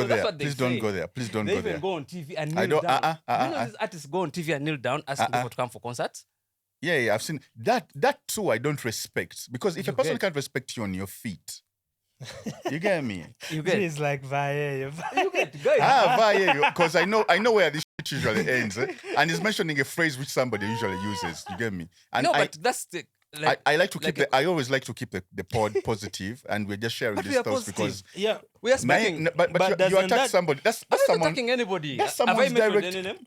Go there. what they Please don't say. go there. Please don't They go even there. go on TV and I kneel don't- down. You know these artists go on TV and kneel down asking people to come for concerts? Yeah, I've seen that. That too, I don't respect, because if a You person get- can't respect you on your feet, you get me? You get It's like via. you get guys. Because I know where this shit usually ends, and he's mentioning a phrase which somebody usually uses. You get me? And No, but that's the I like to keep like I always like to keep the pod positive, and we're just sharing But these we are thoughts positive. because Yeah. we are speaking. but you doesn't attack that- somebody. That's I'm not someone. attacking anybody. That's Have I someone's mentioned direct. any name?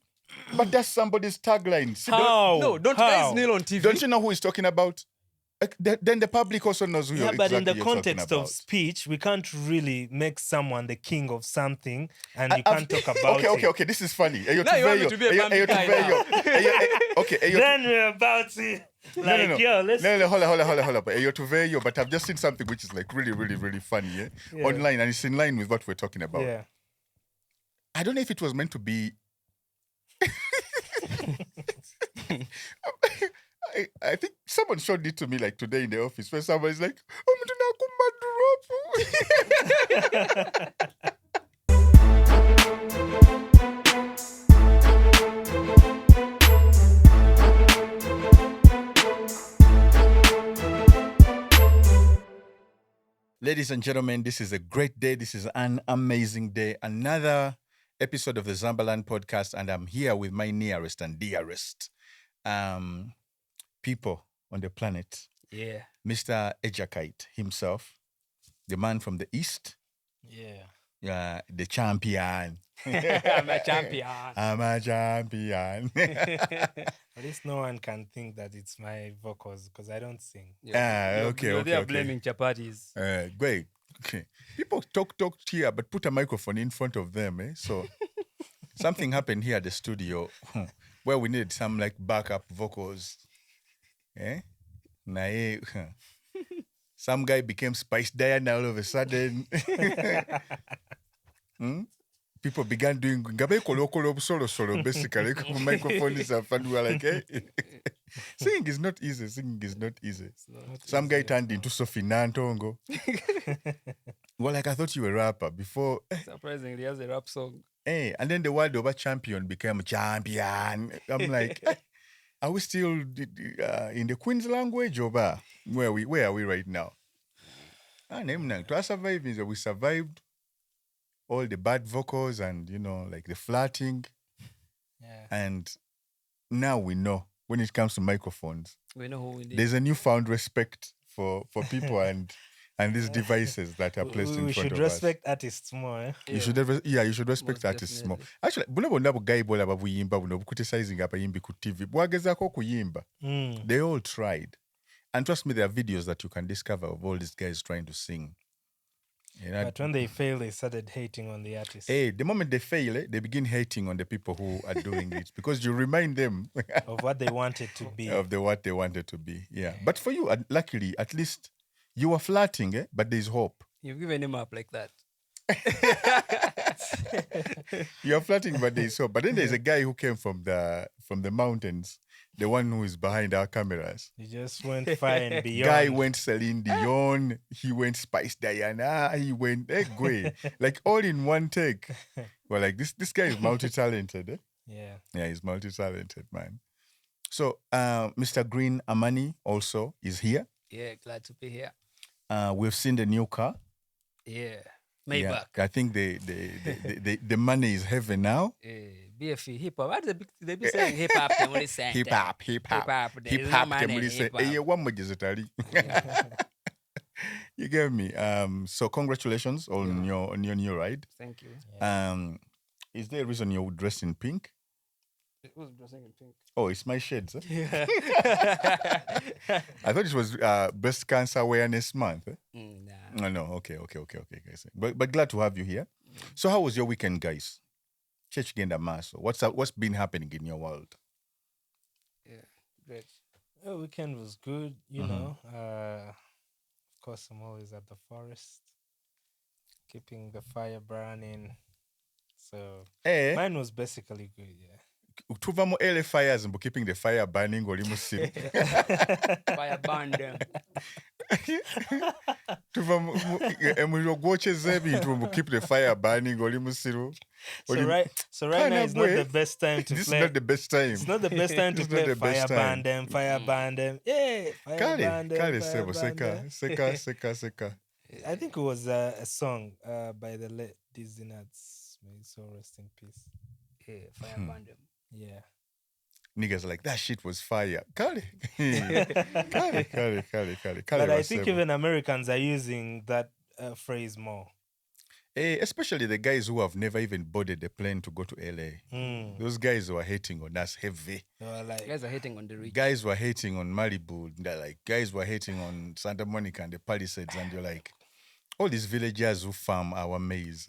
But that's somebody's tagline. See, How? No, don't How? guys kneel on TV. don't you know who he's talking about? Then the public also knows who Yeah, you're but in the exactly you're talking context about. of speech, we can't really make someone the king of something, and you I've- can't talk about it. Okay. This is funny. Now you want me to be a family guy now. Okay. Then we're about to like, no. yo, let's. No, hold on. But I've just seen something which is like really, really, really funny, Yeah. online, and it's in line with what we're talking about. Yeah. I don't know if it was meant to be. I think someone showed it to me like today in the office where somebody's like, Ladies and gentlemen, this is a great day. This is an amazing day. Another episode of the Zambaland podcast, and I'm here with my nearest and dearest people on the planet. Yeah. Mr. Ejakite himself, the man from the East, the champion. I'm a champion. I'm a champion. At least no one can think that it's my vocals because I don't sing. Okay. They are blaming chapatis. Great. Okay. People talk here, but put a microphone in front of them. So something happened here at the studio where we needed some like backup vocals. Some guy became Spice Diana all of a sudden. People began doing solo basically. Microphone is up, and we were like, hey. Singing is not easy. Some guy turned into Sophie Nantongo. Well, like I thought you were a rapper before. Surprisingly, he has a rap song. Hey, and then the world over champion became champion. I'm like, are we still in the Queen's language or where are we right now? We survived all the bad vocals and, like the flirting. Yeah. And now we know when it comes to microphones, We know who we need. there's a newfound respect for people and these devices that are placed in We front should of respect artists more. Eh? us. You should respect Most artists more. definitely. Actually, buno bonna bugayi bola babuyimba buno bucriticizing abayimbi ku TV. Bwagezaako okuyimba. They all tried. And trust me, there are videos that you can discover of all these guys trying to sing. But when they fail, they started hating on the artists. Hey, the moment they fail, they begin hating on the people who are doing it because you remind them Of what they wanted to be. of what they wanted to be. Yeah. But for you, luckily, at least you were flirting, but there's hope. You've given him up like that. You're flirting, but there's hope. But then there's a guy who came from the mountains, the one who is behind our cameras. You just went far and beyond. Guy went Celine Dion, he went Spice Diana, he went Egwe, like all in one take. Well, like this guy is multi-talented. Yeah, he's multi-talented, man. So, Mr. Green Amani also is here. Yeah, glad to be here. We've seen the new car. Yeah. Yeah, Maybach. I think the money is heavy now. BFE, hip hop. What they be saying hip hop? They only saying Hip hop. There Hip is hop. no money in hip hop. One more jizatari. You get me? So congratulations on your new ride. Thank you. Is there a reason you're dressed in pink? It was dressing in pink. Oh, it's my shades. Eh? Yeah. I thought it was Breast Cancer Awareness Month. Eh? Nah. No. Okay, guys. But glad to have you here. So how was your weekend, guys? Church Genda Maso. What's been happening in your world? Yeah. Great. The weekend was good, you know. Of course, I'm always at the forest, keeping the fire burning. So mine was basically good, yeah. Tuvamo ele fires and keeping the fire burning or limusi. Fire burn them. keep the fire burning. So right now is not the best time to this play. This is not the best time. It's not the best time to play fire band them, fire band them. Yeah, fire band them, fire band them. Seka. I think it was a song by the late Disney Nuts. May his soul rest in peace. Yeah, fire band them. Yeah. Niggas like, that shit was fire. Kale. But I think even Americans are using that phrase more. Especially the guys who have never even boarded a plane to go to LA. Those guys were hating on us heavy. Guys are hating on the rich. Guys were hating on Malibu. Guys were hating on Santa Monica and the Palisades. And you're like, all these villagers who farm our maize,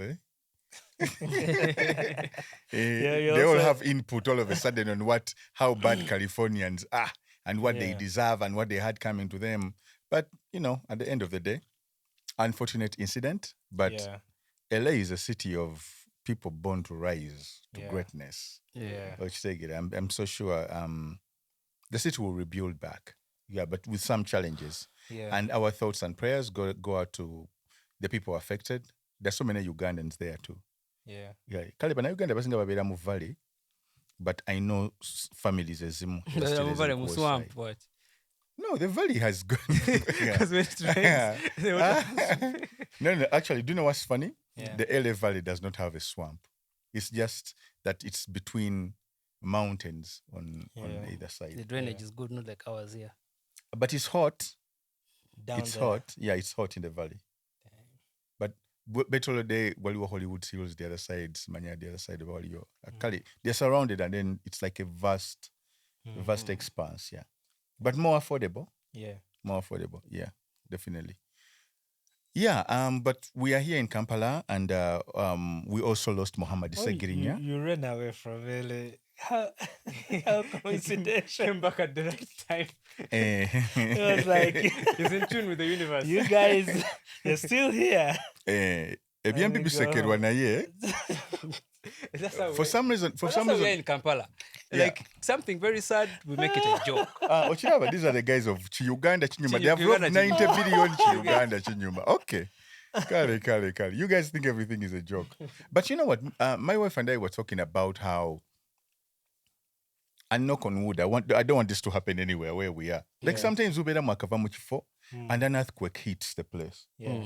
they all have input all of a sudden on how bad Californians are and what they deserve and what they had coming to them. But, at the end of the day, unfortunate incident, but LA is a city of people born to rise to greatness. Yeah. Let's take it. I'm so sure the city will rebuild back. Yeah, but with some challenges. Yeah. And our thoughts and prayers go out to the people affected. There's so many Ugandans there too. Yeah. Yeah. Kale na Uganda basinga babera mu valley, but I know families ezimu. Swamp, what? No, the valley has gone. Because when it rains, No, actually, do you know what's funny? Yeah. The LA Valley does not have a swamp. It's just that it's between mountains on either side. the drainage is good, not like ours here. But it's hot. It's hot. Yeah, it's hot in the valley. But better day, Waliwo Hollywood Hills, the other side, Manya, the other side of Waliwo. They're surrounded, and then it's like a vast expanse. Yeah, but more affordable. Yeah, more affordable. Yeah, definitely. Yeah, but we are here in Kampala, and we also lost Muhammad Segirinya. You ran away from LA. How coincidental. Came back at the right time. It was like, he's in tune with the universe. You guys, you're still here. For some reason, we're in Kampala. Like something very sad, we make it a joke. Ochiraba, these are the guys of Uganda Chinyuma. They have lost 90 billion Uganda Chinyuma. Okay. Kale. You guys think everything is a joke. But you know what? My wife and I were talking about how, and knock on wood, I don't want this to happen anywhere where we are. Like sometimes we better makava muchifo, and an earthquake hits the place. Yeah.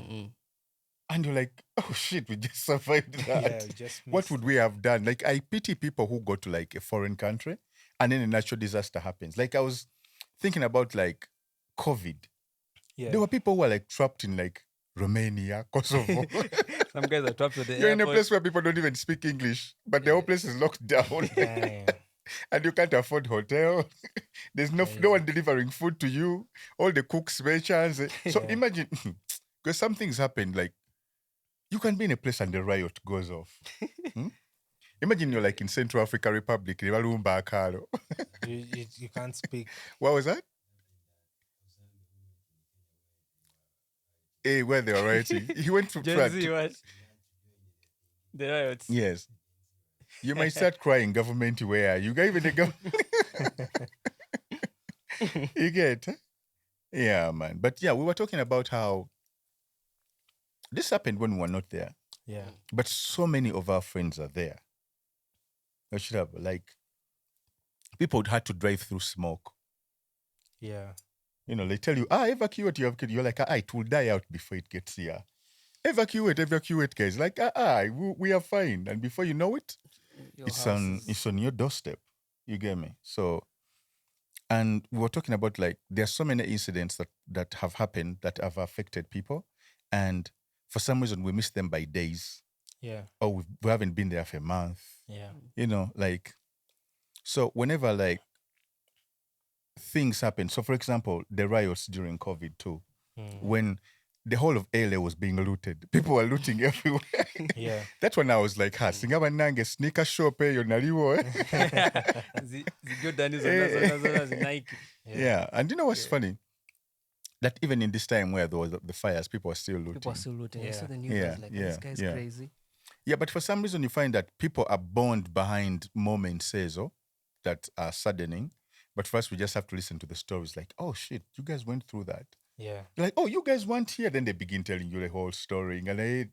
And you're like, oh shit, we just survived that. Yeah, what would we have done? Like, I pity people who go to like a foreign country and then a natural disaster happens. Like, I was thinking about like COVID. Yeah. There were people who were like trapped in like Romania, Kosovo. Some guys are trapped at the You're airport. in a place where people don't even speak English, but the whole place is locked down. And you can't afford hotel. There's no one delivering food to you. All the cooks, merchants. So imagine, because some things happened, like, you can be in a place and the riot goes off. Imagine you're like in Central Africa Republic, you can't speak. What was that? Where they were rioting. He went to Gen Z, what? The riots. Yes. You might start crying, government, where are you? Even the government. You get? Yeah, man. But yeah, we were talking about how this happened when we were not there. Yeah. But so many of our friends are there. Like, people would have to drive through smoke. Yeah. You know, they tell you, evacuate, you're like, it will die out before it gets here. Evacuate, guys. Like, we are fine. And before you know it, it's on your doorstep. You get me? So, and we were talking about like, there are so many incidents that have happened that have affected people. And for some reason, we miss them by days. Yeah. Or we haven't been there for a month. Yeah. You know, like, so whenever like things happen. So for example, the riots during COVID too, when the whole of LA was being looted. People were looting everywhere. Yeah. That's when I was like, singaba nange sneaker shop yo naliwo. Nike. Yeah. And you know what's funny? That even in this time where there was the fires, people are still looting. People are still looting. Yeah. I saw the news like, this guy's crazy. Yeah, but for some reason you find that people are bound behind moments that are saddening. But first we just have to listen to the stories like, oh shit, you guys went through that. Yeah. Like, oh, you guys weren't here. Then they begin telling you the whole story. And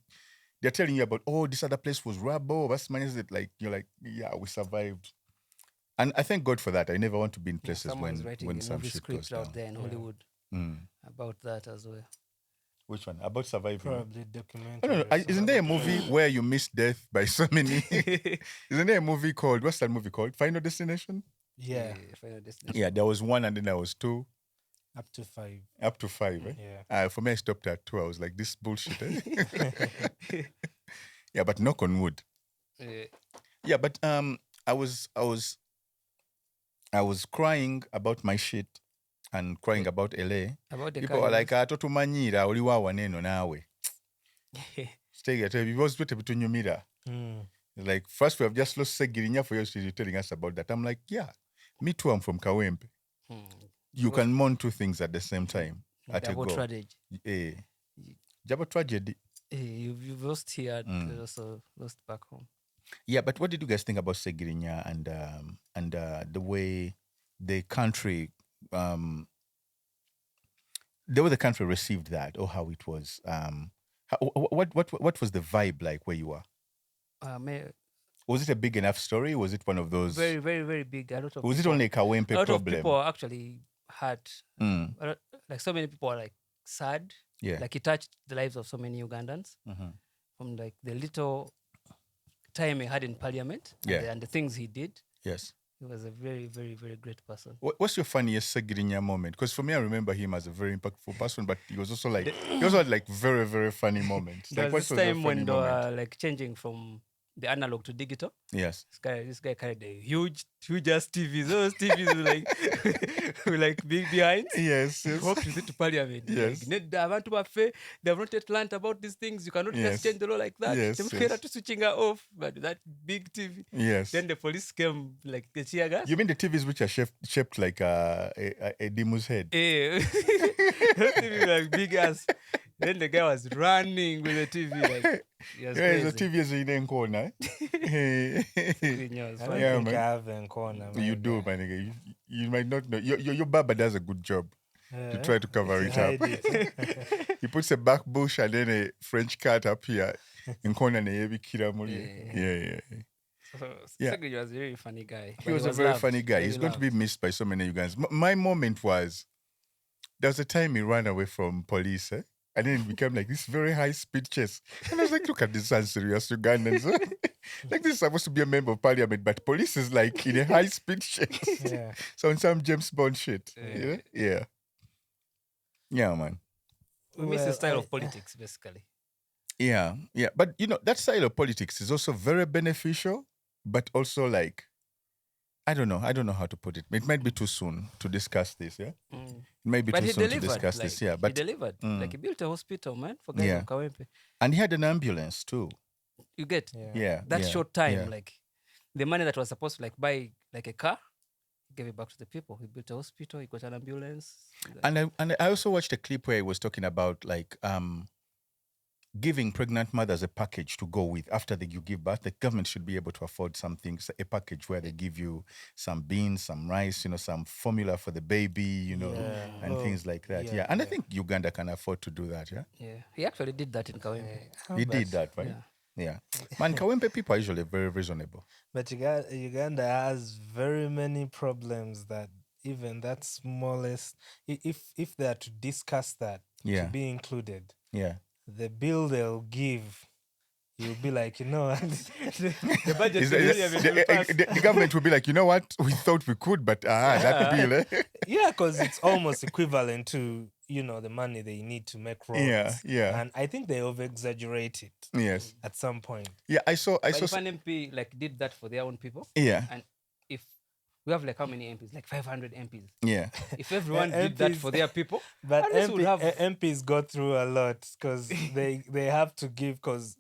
they're telling you about, oh, this other place was rubble. What's money is it? Like, you're like, yeah, we survived. And I thank God for that. I never want to be in places Someone's writing when a some movie shit goes script down. out there in Hollywood about that as well. Which one? About surviving? Probably documentary. I don't know. Isn't there a movie where you miss death by so many? Isn't there a movie called, what's that movie called? Final Destination? Yeah. Final Destination. Yeah, there was 1 and then there was 2. Up to 5. Up to 5, eh? Yeah. For me, I stopped at 2. I was like, this bullshit, eh? Yeah, but knock on wood. Yeah, but I was crying about my shit and crying about LA. About the People were like, atotumanyira oli wawa neno nawe. Because between mira. Like, first we have just lost Segirinya for you telling us about that. I'm like, yeah, me too, I'm from Kawempe. You can mourn 2 things at the same time. Double tragedy. Double tragedy. You've lost here and also lost back home. Yeah, but what did you guys think about Segirinya and the way the country received that, or how it was? What was the vibe like where you were? Was it a big enough story? Was it one of those very, very, very big? Was it only a Kawempe problem? A lot of people actually hurt. Like so many people are like sad. Yeah. Like it touched the lives of so many Ugandans from like the little time he had in parliament and the things he did. Yes. He was a very, very, very great person. What's your funniest Segirinya moment? Because for me, I remember him as a very impactful person, but he was also like, he also had like very, very funny moments. There like, was this time when they were like changing from the analog to digital. Yes. This guy carried a huge ass TVs. Those TVs were like big behind. Yes. He walked with it to parliament. Yes. Like, they have not yet learned about these things. You cannot just change the law like that. Yes. They to switching her off, but that big TV. Yes. Then the police came, like the tear gas. You mean the TVs which are shaped like a Dimu's head? Yeah. Those TVs were like big ass. Then the guy was running with the TV. Like, the TV is in the corner. I have a corner. You do, my nigga. You might not know. Your barber does a good job to try to cover it up. He puts a back bush and then a French cat up here in corner. Yeah. He was a very funny guy. He was a very funny guy. He's going to be missed by so many Ugandans. My moment was, there was a time he ran away from police, and then it became like this very high-speed chase. And I was like, look at this unserious Ugandans. Like, this is supposed to be a member of parliament, but police is like in a high-speed chase. Yeah. So on some James Bond shit. Yeah, man. We miss the style of politics, basically. Yeah. But, that style of politics is also very beneficial, but also like, I don't know how to put it. It might be too soon to discuss this, yeah? It might be too soon to discuss this, yeah. But he delivered. Like, he built a hospital, man, for guys of Kawempe. And he had an ambulance, too. You get? Yeah. That short time, like, the money that was supposed to, like, buy, like, a car, he gave it back to the people. He built a hospital, he got an ambulance. And I also watched a clip where he was talking about, like, giving pregnant mothers a package to go with after you give birth. The government should be able to afford something, a package where they give you some beans, some rice, some formula for the baby, and things like that. Yeah. And I think Uganda can afford to do that, yeah? Yeah. He actually did that in Kawempe. He did that, right? Yeah. Man, Kawempe people are usually very reasonable. But Uganda has very many problems that even that smallest, if they are to discuss that, to be included. Yeah. The bill they'll give, you'll be like, the budget the government will be like, you know what? We thought we could, but that bill, eh? Yeah, because it's almost equivalent to, the money they need to make roads. Yeah. And I think they over-exaggerate it. Yes. At some point. Yeah, I saw. If an MP like did that for their own people. Yeah. And if we have like how many MPs? Like 500 MPs. Yeah. If everyone did that for their people, but MPs go through a lot because they have to give, because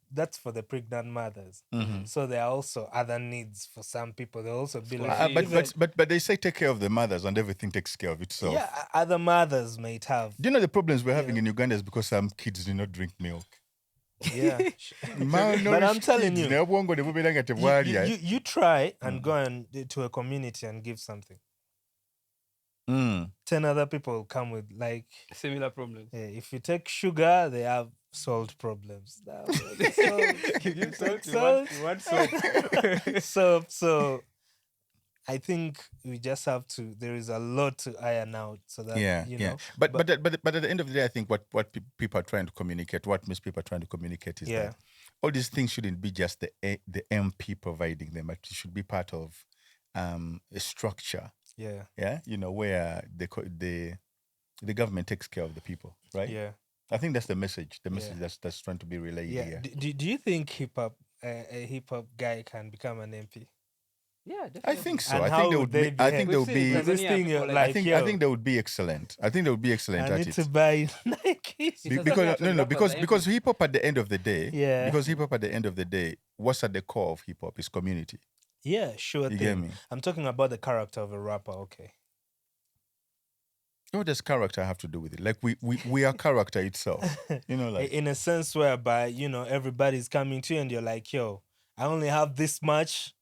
that's for the pregnant mothers. Mm-hmm. So there are also other needs for some people. They'll also be like, but they say take care of the mothers and everything takes care of itself. Yeah, other mothers might have. Do you know the problems we're having in Uganda is because some kids do not drink milk? Yeah. But I'm telling you, you try and go to a community and give something. 10 other people come with like similar problems. If you take sugar, they have salt problems. You take salt. So I think we just have to. There is a lot to iron out, so that you know. But at the end of the day, I think what people are trying to communicate, what most people are trying to communicate, is that all these things shouldn't be just the MP providing them, but it should be part of a structure. Yeah. You know, where the government takes care of the people, right? Yeah. I think that's the message. The message that's trying to be relayed here. Do you think a hip hop guy can become an MP? Yeah, definitely. I think so. And I think they would be excellent. I think they would be excellent at it. I need to buy Nikes. Because hip hop at the end of the day, what's at the core of hip hop is community. Yeah, sure. You get me? I'm talking about the character of a rapper. Okay. What does character have to do with it? Like we are character itself. You know, like in a sense whereby, you know, everybody's coming to you and you're like, yo, I only have this much.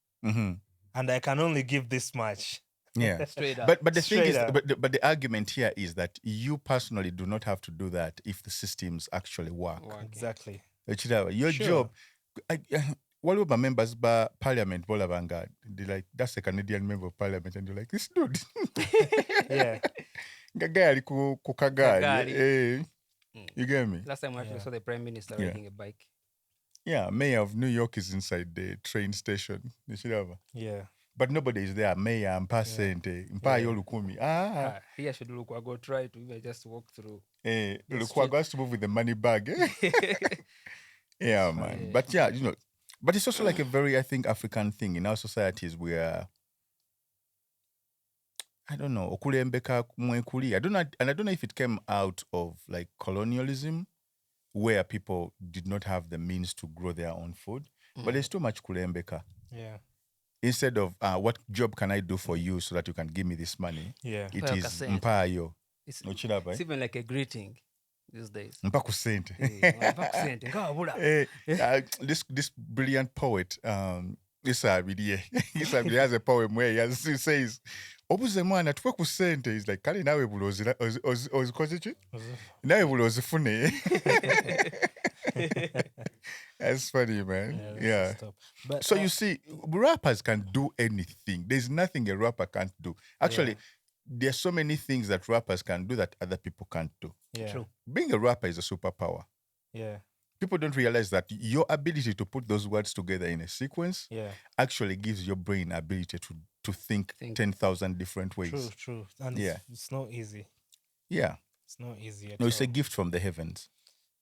And I can only give this much. Yeah, straight up. But the thing is, but the argument here is that you personally do not have to do that if the systems actually work. Exactly. Your job. What about members by parliament? They're like, that's a Canadian member of parliament, and you're like, this dude. Yeah. Gagari kukagari. You get me? Last time I actually saw the Prime Minister riding a bike. Yeah, Mayor of New York is inside the train station. Yeah. But nobody is there. Mayor, Mpasente, Mpayolukumi. Here should look. I go try to even just walk through. Look, has to move with the money bag. Yeah, man. But yeah, you know, but it's also like a very, I think, African thing in our societies where, I don't know, okulembeka mwekuli. I don't know if it came out of like colonialism, where people did not have the means to grow their own food, but there's too much kulembeka. Yeah. Instead of what job can I do for you so that you can give me this money? Yeah. It is mpayo. It's even like a greeting these days. Mpakusente. This brilliant poet, Isabidi has a poem where he says, obuze mwana tuwe kusente. He's like, kali nawe ozikoze chi? Nawe ozifune. That's funny, man. Yeah. But, so you see, rappers can do anything. There's nothing a rapper can't do. Actually, there's so many things that rappers can do that other people can't do. Yeah. True. Being a rapper is a superpower. Yeah. People don't realize that your ability to put those words together in a sequence actually gives your brain ability to think 10,000 different ways. True. And it's not easy. Yeah. It's not easy at all. It's a gift from the heavens.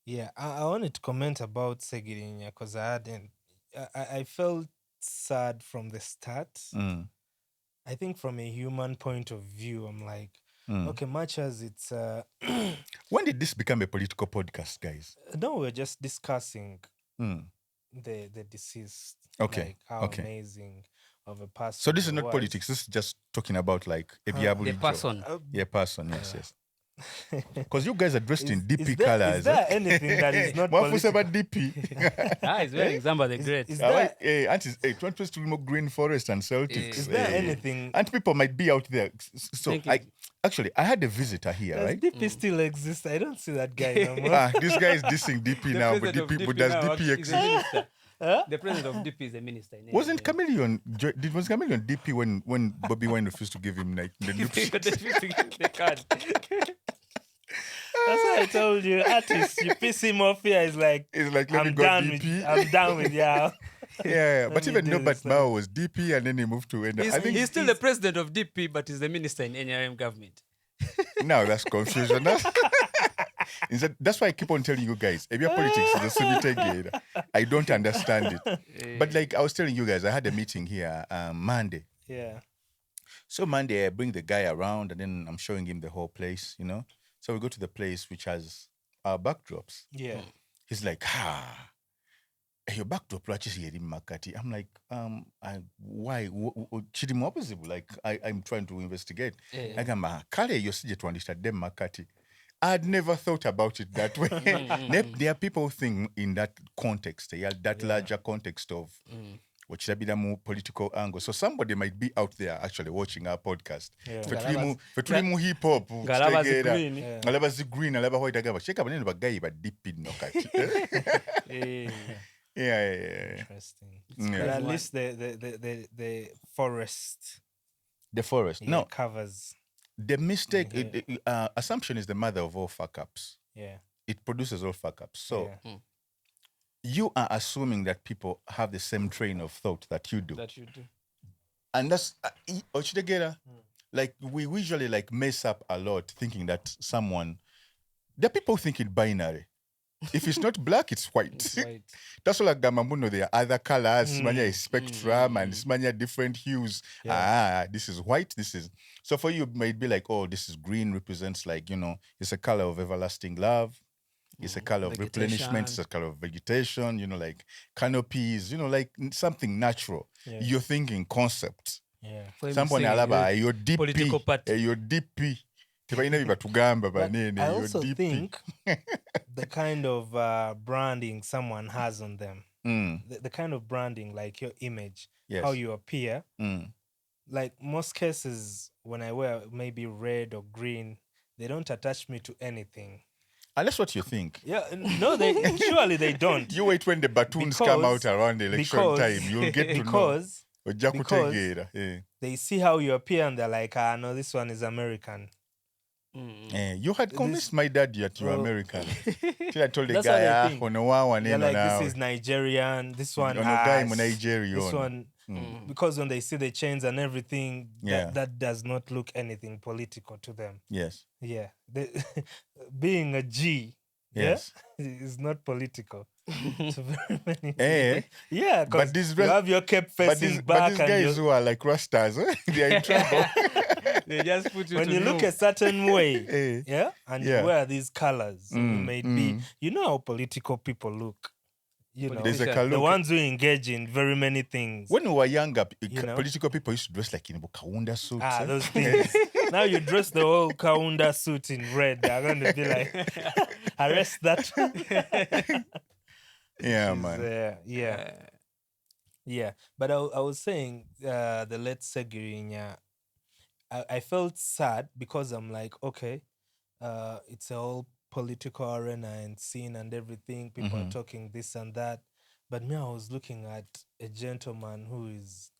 Yeah, I wanted to comment about Segirinya because I felt sad from the start. I think from a human point of view, I'm like, okay, much as it's... When did this become a political podcast, guys? No, we're just discussing the deceased. Okay. Like how amazing of a person. So this is not politics. This is just talking about like a the person. Person, yes. Because you guys are dressed in DP colors. Is there anything that is not political? About DP. It's wearing Zamba the Great. Is there... Aunties to remove Green Forest and Celtics. Is there anything... And people might be out there. So I had a visitor here, right? DP still exists? I don't see that guy no more. This guy is dissing DP now, but does DP exist? The president of DP is a minister. Was Chameleon DP when Bobby Wine refused to give him like the card? That's why I told you, artists, you piss him off here. It's like I'm done with y'all. Yeah, but even Norbert Mao was DP and then he moved to... He's still the president of DP, but he's the minister in NRM government. Now that's confusion. That's why I keep on telling you guys, if your politics is a cemetery, I don't understand it. But like I was telling you guys, I had a meeting here Monday. Yeah. So Monday, I bring the guy around and then I'm showing him the whole place, you know. So we go to the place which has our backdrops. Yeah. He's like, your backdrop watches here in Makati. I'm like, why? Like, I'm trying to investigate. Like, I'm Kale, you see to understand them Makati. I'd never thought about it that way. There are people who think in that context, that larger context of mu political angle. So somebody might be out there actually watching our podcast. Galaba mu hip hop. Galaba zi green, alaba white agaba. Sheka banene bagayi ba deep in no kati. Yeah. Interesting. But at least the forest. The forest. No. Covers. The mistake, assumption is the mother of all fuck ups. Yeah. It produces all fuck ups. So you are assuming that people have the same train of thought that you do. And that's like we usually like mess up a lot thinking that the people think it binary. If it's not black, it's white. That's all like Gamambuno. There are other colors, many spectrum and many different hues. This is white, this is. So for you, it might be like, oh, this is green, represents like, it's a color of everlasting love. It's a color of replenishment. It's a color of vegetation, like canopies, like something natural. Yeah. You're thinking concept. Yeah. Someone alaba, you're deep. Political party. You're deep. I also think the kind of branding someone has on them, the kind of branding, like your image, how you appear. Like most cases, when I wear maybe red or green, they don't attach me to anything. And that's what you think. Yeah, no, surely they don't. You wait when the batons come out around the election time. You'll get to know. Because they see how you appear and they're like, no, this one is American. You had convinced my dad that you're American. I told the guy, like, this is Nigerian, this one this one, because when they see the chains and everything, that does not look anything political to them. Yes. Yeah. Being a G, is not political. So very many. Yeah, because you have your cape facing back. But these guys who are like Rastas, they are in trouble. They just put you when you look a certain way, and you wear these colors, you may be, how political people look. The ones who engage in very many things. When we were younger, political people used to dress like in Kaunda suits. Those things. Now you dress the whole Kaunda suit in red. They're going to be like, arrest that. Yeah, man. Yeah. But I was saying, the late Segirinya, I felt sad because I'm like, okay, it's a whole political arena and scene and everything. People are talking this and that. But me, I was looking at a gentleman whose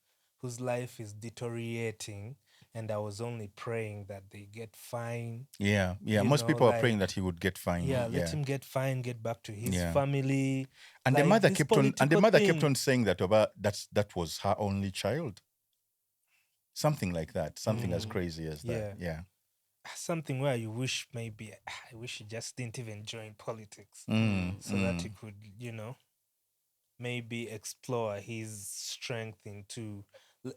life is deteriorating, and I was only praying that they get fine. Yeah. Most people are praying that he would get fine. Yeah, let him get fine, get back to his family. And the mother kept on saying that that was her only child. Something like that. Something as crazy as that. Yeah. Something where you wish maybe, I wish he just didn't even join politics. So that he could, maybe explore his strength into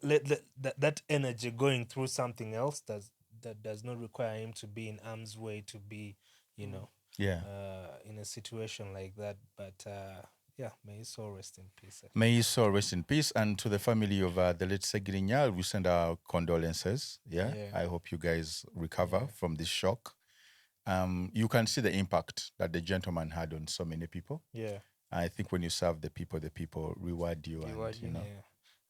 that energy going through something else that does not require him to be in harm's way, to be, in a situation like that. But may his soul rest in peace. May his soul rest in peace. And to the family of the late Segirinya, we send our condolences. I hope you guys recover from this shock. You can see the impact that the gentleman had on so many people. I think when you serve the people reward you.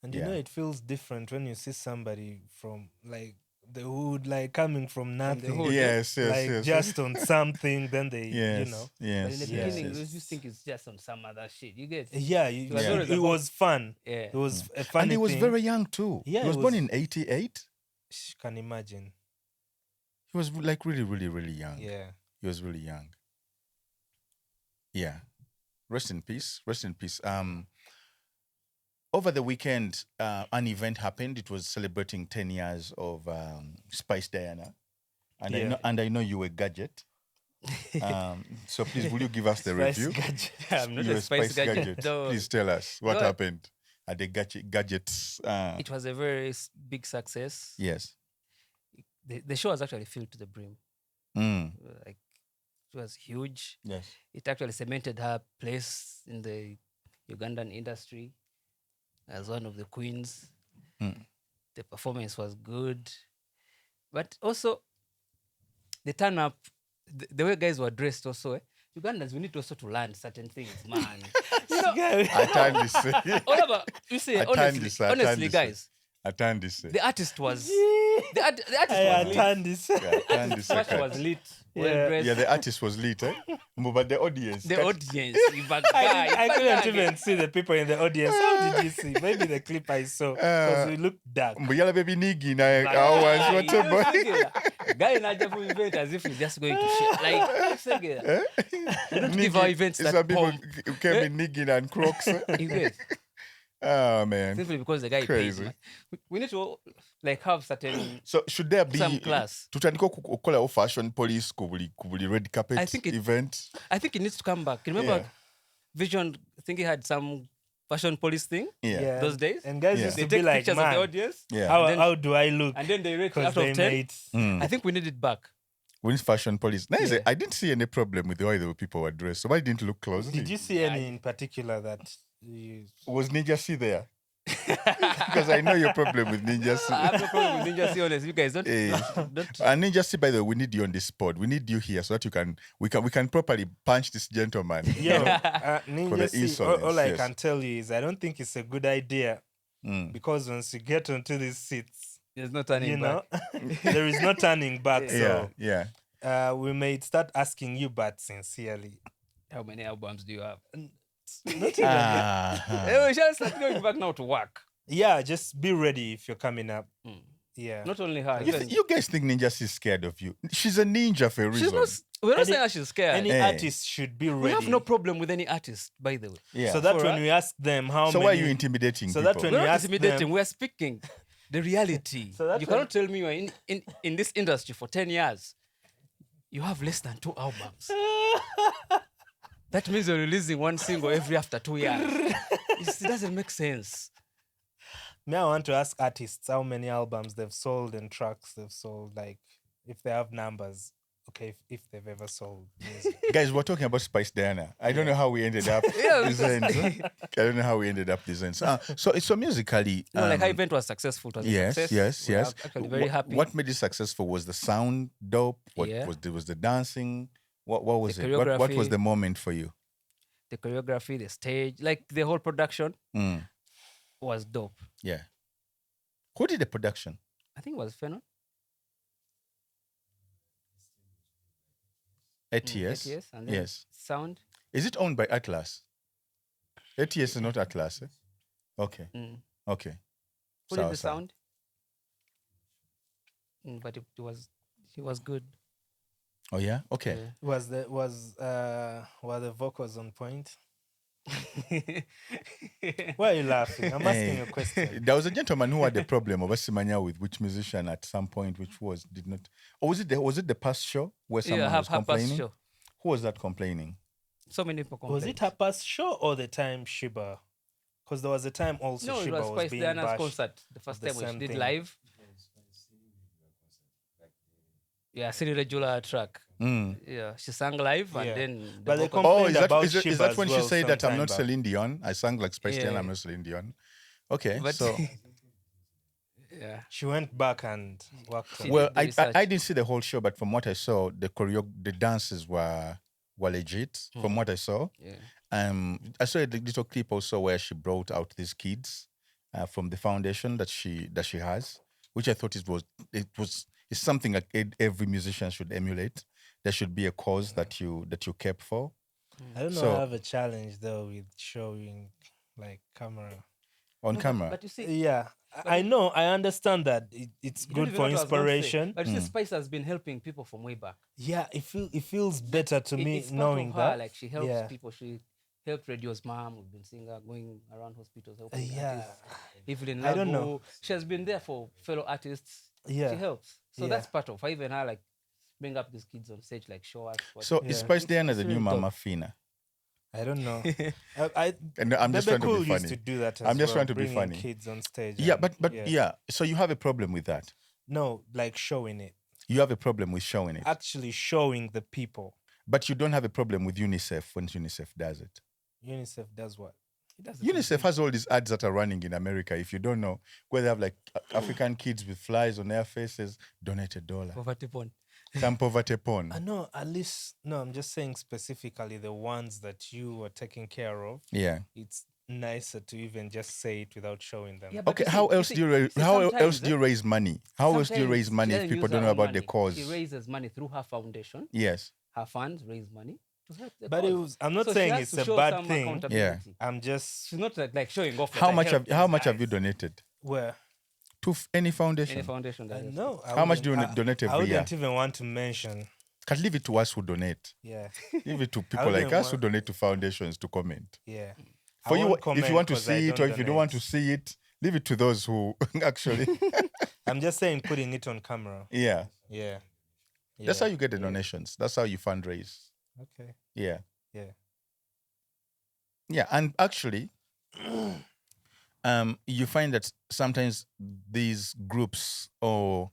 And it feels different when you see somebody from like the hood, like coming from nothing. Yes. Just on something, then they, Yes. But in the beginning, you just think it's just on some other shit. You get it was fun. It was a fun. And he was very young too. He was born in 88. You can imagine. He was like really, really, really young. Yeah. He was really young. Yeah. Rest in peace. Over the weekend, an event happened. It was celebrating 10 years of Spice Diana. And I know you were Gadget. So please, will you give us the review? Gadget. I'm not a Spice Gadget. Please tell us what happened at the Gadgets. It was a very big success. Yes. The show was actually filled to the brim. Like, it was huge. Yes. It actually cemented her place in the Ugandan industry as one of the queens. The performance was good. But also, the turn-up, the way guys were dressed also, Ugandans, we need also to learn certain things, man. I turned this. You see, honestly, guys. The artist was the artist was lit. Yeah, the artist was lit, but the audience. The audience. I couldn't even see the people in the audience. How did you see? Maybe the clip I saw because we looked dark. But baby nigi na whatever. Guy in Ajafu event as if he's just going to shit. Like, we don't give our events that some people came in nigging and crocs. Oh man! Simply because the guy crazy. Pays. We need to like have certain. So should there be some class? To fashion police kubuli red carpet event? I think it needs to come back. Remember, Vision? I think he had some fashion police thing. Those days. And guys used to take be like, pictures of the audience. How do I look? And then they rate out of 10. I think we need it back. We need fashion police. Nice. I didn't see any problem with the way the people were dressed. So why didn't look closely? Did you see any in particular that? Was Ninja C there? Because I know your problem with Ninja C. I have no problem with Ninja C, honest. You guys don't. And Ninja C, by the way, we need you on this spot. We need you here so that we can properly punch this gentleman. Ninja C, all I can tell you is I don't think it's a good idea because once you get onto these seats, there's no turning back. There is no turning back. So we may start asking you, but sincerely, how many albums do you have? We shall start going back now to work. Yeah, just be ready if you're coming up. Yeah. Not only her. You guys think Ninja is scared of you? She's a ninja for a reason. We're not saying she's scared. Any artist should be ready. We have no problem with any artist, by the way. Yeah. So that when we ask them how many... So why are you intimidating people? We're not intimidating. We're speaking the reality. You cannot tell me you're in this industry for 10 years. You have less than 2 albums. That means you're releasing one single every after 2 years. It doesn't make sense. I want to ask artists how many albums they've sold and tracks they've sold, like if they have numbers. Okay, if they've ever sold music. Guys, we're talking about Spice Diana. I don't know how we ended up these ends. I don't know how we ended up these ends. So musically... like her event was successful. It was a success. Yes. Actually very happy. What made it successful? Was the sound dope? Was the dancing? What was it? What was the moment for you? The choreography, the stage, like the whole production was dope. Yeah. Who did the production? I think it was Fennon. ATS? And then sound. Is it owned by Atlas? ATS is not Atlas. Okay. Okay. Who did the sound? But it was good. Oh yeah? Okay. Yeah. Were the vocals on point? Why are you laughing? I'm asking a question. There was a gentleman who had a problem of Asimanya with which musician at some point, did not. Or was it the past show where someone was complaining? Show. Who was that complaining? So many people complaining. Was it her past show or the time Shiba? Because there was a time also Shiba was being bashed. Concert. The first time when she did live. Yeah, City Regular track. Yeah, she sang live and then... But they complained about Shiba is that when she said that I'm not Celine Dion? I sang like Spice Dion, I'm not Celine Dion. Okay, but so... Yeah. She went back and worked on it. Well, I didn't see the whole show, but from what I saw, the dances were legit, from what I saw. Yeah. I saw a little clip also where she brought out these kids from the foundation that she has, which I thought it's something like every musician should emulate. There should be a cause that you kept for. I don't know. I have a challenge though with showing like camera on camera. But you see, yeah, I know. I understand that it's good for inspiration. But you see, Spice has been helping people from way back. Yeah, it feels better to me knowing that. Like she helps people. She helped Radio's mom. We've been seeing her going around hospitals helping artists. Even in Lago, I don't know. She has been there for fellow artists. Yeah, she helps. So that's part of her. Even her, like, bring up these kids on stage, like show us. So is Spice Diana the new Mama Fina? I don't know. I'm just trying to be funny. Used to do that I'm just trying to be funny. Kids on stage. Yeah, but yeah. So you have a problem with that? No, like showing it. You have a problem with showing it? Actually showing the people. But you don't have a problem with UNICEF when UNICEF does it? UNICEF does what? UNICEF has all these ads that are running in America. If you don't know, where they have like African kids with flies on their faces, donate $1. Poverty porn. Some poverty porn. No, at least no. I'm just saying specifically the ones that you are taking care of. Yeah. It's nicer to even just say it without showing them. Yeah, Okay, how else do you raise money? How else do you raise money if people don't know about the cause? She raises money through her foundation. Yes. Her funds raise money to help the cause. I'm not saying it's a bad thing. Yeah. I'm just. She's not like showing off. How much have you donated? Where? To any foundation. Any foundation. No. How much do you donate every year? I wouldn't even want to mention. Can leave it to us who donate. Yeah. Leave it to people like us who donate to foundations to comment. Yeah. For you, if you want to see it or if you don't want to see it, leave it to those who actually. I'm just saying, putting it on camera. Yeah. Yeah. That's how you get the donations. That's how you fundraise. Okay. Yeah. Yeah. Yeah, and actually, you find that sometimes these groups or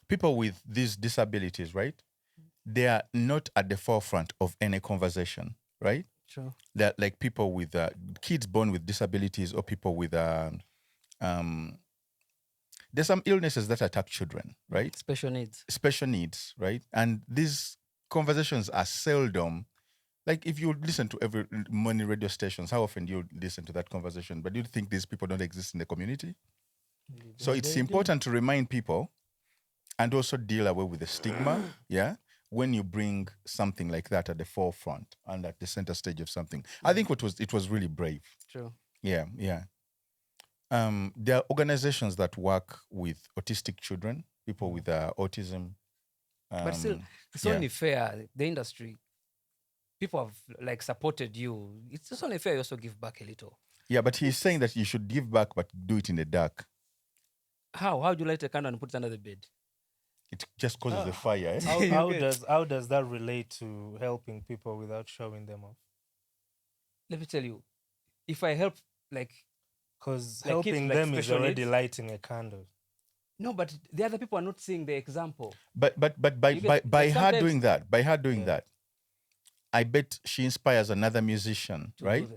people with these disabilities, right? They are not at the forefront of any conversation, right? Sure. They're like people with kids born with disabilities or people with there's some illnesses that attack children, right? Special needs, right? And these conversations are seldom. Like if you listen to every many radio stations, how often do you listen to that conversation? But do you think these people don't exist in the community? So it's important to remind people and also deal away with the stigma, yeah? When you bring something like that at the forefront and at the center stage of something. I think it was really brave. True. Yeah. There are organizations that work with autistic children, people with autism. But still, it's only fair, the industry, people have like supported you. It's just only fair you also give back a little. Yeah, but he's saying that you should give back, but do it in the dark. How do you light a candle and put it under the bed? It just causes the fire. How does that relate to helping people without showing them off? Let me tell you, if I help, because helping them is already lighting a candle. No, but the other people are not seeing the example. But by her doing that, I bet she inspires another musician, right?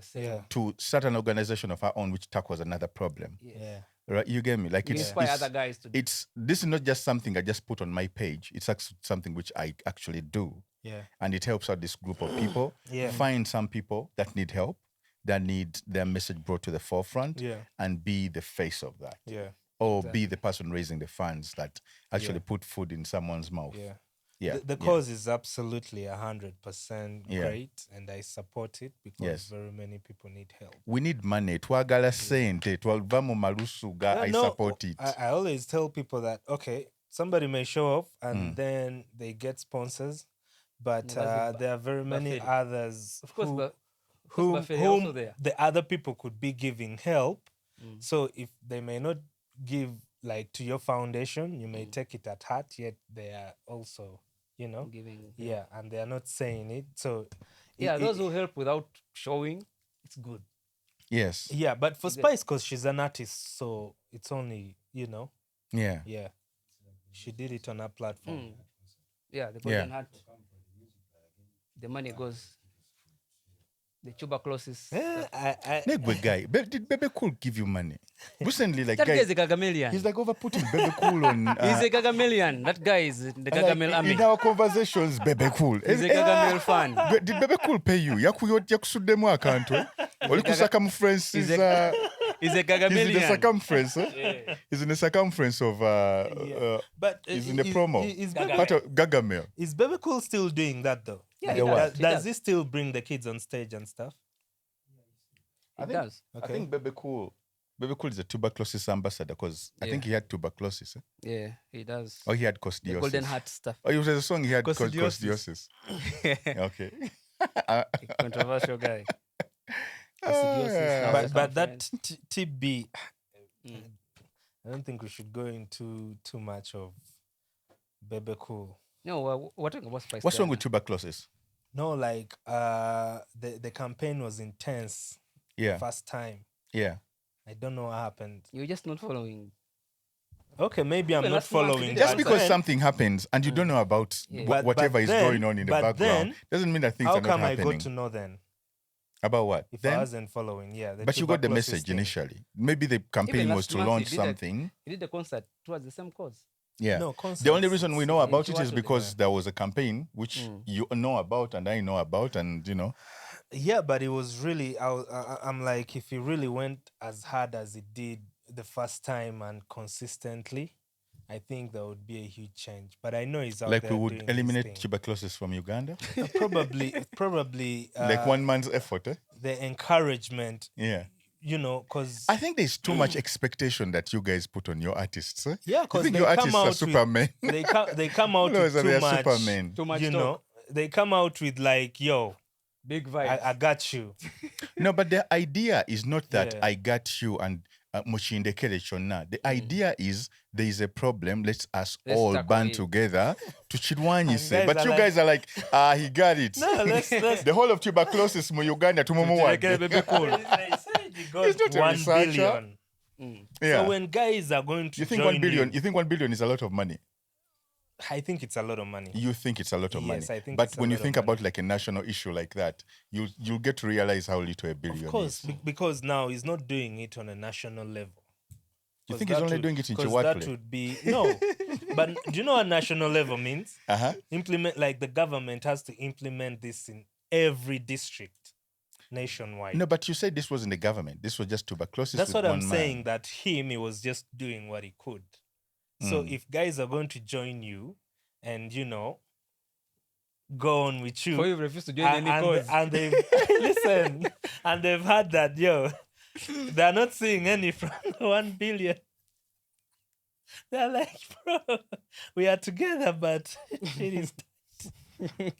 To start an organization of her own, which tackles another problem. Yeah. Right, you get me? Like inspire other guys to do. This is not just something I just put on my page. It's actually something which I actually do. Yeah. And it helps out this group of people. Find some people that need help, that need their message brought to the forefront, and be the face of that. Yeah. Or be the person raising the funds that actually put food in someone's mouth. Yeah. The cause is absolutely 100% great, and I support it because very many people need help. We need money. Twagala sente, twalva mu malusuga. I support it. I always tell people that, okay, somebody may show off and then they get sponsors, but there are very many others whom the other people could be giving help. So if they may not give like to your foundation, you may take it at heart, yet they are also, giving. And they are not saying it. So those who help without showing, it's good. Yes. Yeah, but for Spice, because she's an artist, so it's only, Yeah. Yeah. She did it on her platform. Yeah, the golden heart. The money goes. The tuberculosis. Negwe guy. Did Bebe Cool give you money? Recently, like that guy is a Gagamelian. He's like over putting Bebe Cool on. He's a Gagamelian. That guy is the Gagamel army. In our conversations, Bebe Cool. He's a Gagamel fan. Did Bebe Cool pay you? Yakusudemu account. Oliku circumference is. He's a Gagamelian. He's in the circumference. He's in the circumference of. But he's in the promo. Part of Gagamel. Is Bebe Cool still doing that though? Yeah, does he still bring the kids on stage and stuff? He does. Okay. I think Bebe Cool is a tuberculosis ambassador because I think he had tuberculosis. Yeah, he does. Oh, he had costiosis. The golden heart stuff. Oh, it was a song he had costiosis. Okay. Controversial guy. But that TB, I don't think we should go into too much of Bebe Cool. No, we're talking about Spice. What's wrong with tuberculosis? No, like the campaign was intense. Yeah. First time. Yeah. I don't know what happened. You're just not following. Okay, maybe I'm not following. Just because something happens and you don't know about whatever is going on in the background doesn't mean that things are not happening. How come I got to know then? About what? If I wasn't following, but you got the message initially. Maybe the campaign was to launch something. He did a concert towards the same cause. Yeah. No, concerts, the only reason we know about it is What because there was a campaign which you know about and I know about, and Yeah, but it was really. I'm like, if he really went as hard as it did the first time and consistently, I think there would be a huge change. But I know he's out like there we would doing eliminate his thing. tuberculosis from Uganda. Probably. Like one man's effort. The encouragement. Yeah. Because I think there's too much expectation that you guys put on your artists. Eh? Yeah, You because think they your come artists are out Superman. with they come out No, with they too are much. Superman. Too much You talk. know, they come out with like, yo, Big vibes. I got you. No, but the idea is not that Yeah. I got you and mushinde kele chonna. The idea is there is a problem. Let's all tackle band it. together to chidwanyi And say. guys But are you like- guys are like, he got it. No, let's The whole of tuberculosis mu Uganda Baby cool. They said you got He's not a 1 researcher. billion. Yeah. So when guys are going to you think join 1 billion? You think 1 billion is a lot of money? I think it's a lot of money. You think it's a lot of money. Yes, I think but it's a when you lot of think money. about like a national issue like that, you'll get to realize how little a billion Of course, is. because now he's not doing it on a national level. You 'Cause think he's that only would- doing it in 'cause Chihuahua? that would be no. But do you know what national level means? Implement, like the government has to implement this in every district nationwide. No, but you said this wasn't the government. This was just tuberculosis. That's with what I'm one man. saying, that he was just doing what he could. So if guys are going to join you and, go on with you. For you refuse to join any cause. And they've, listen, and they've had that, they're not seeing any from the 1 billion. They're like, bro, we are together, but it is tight.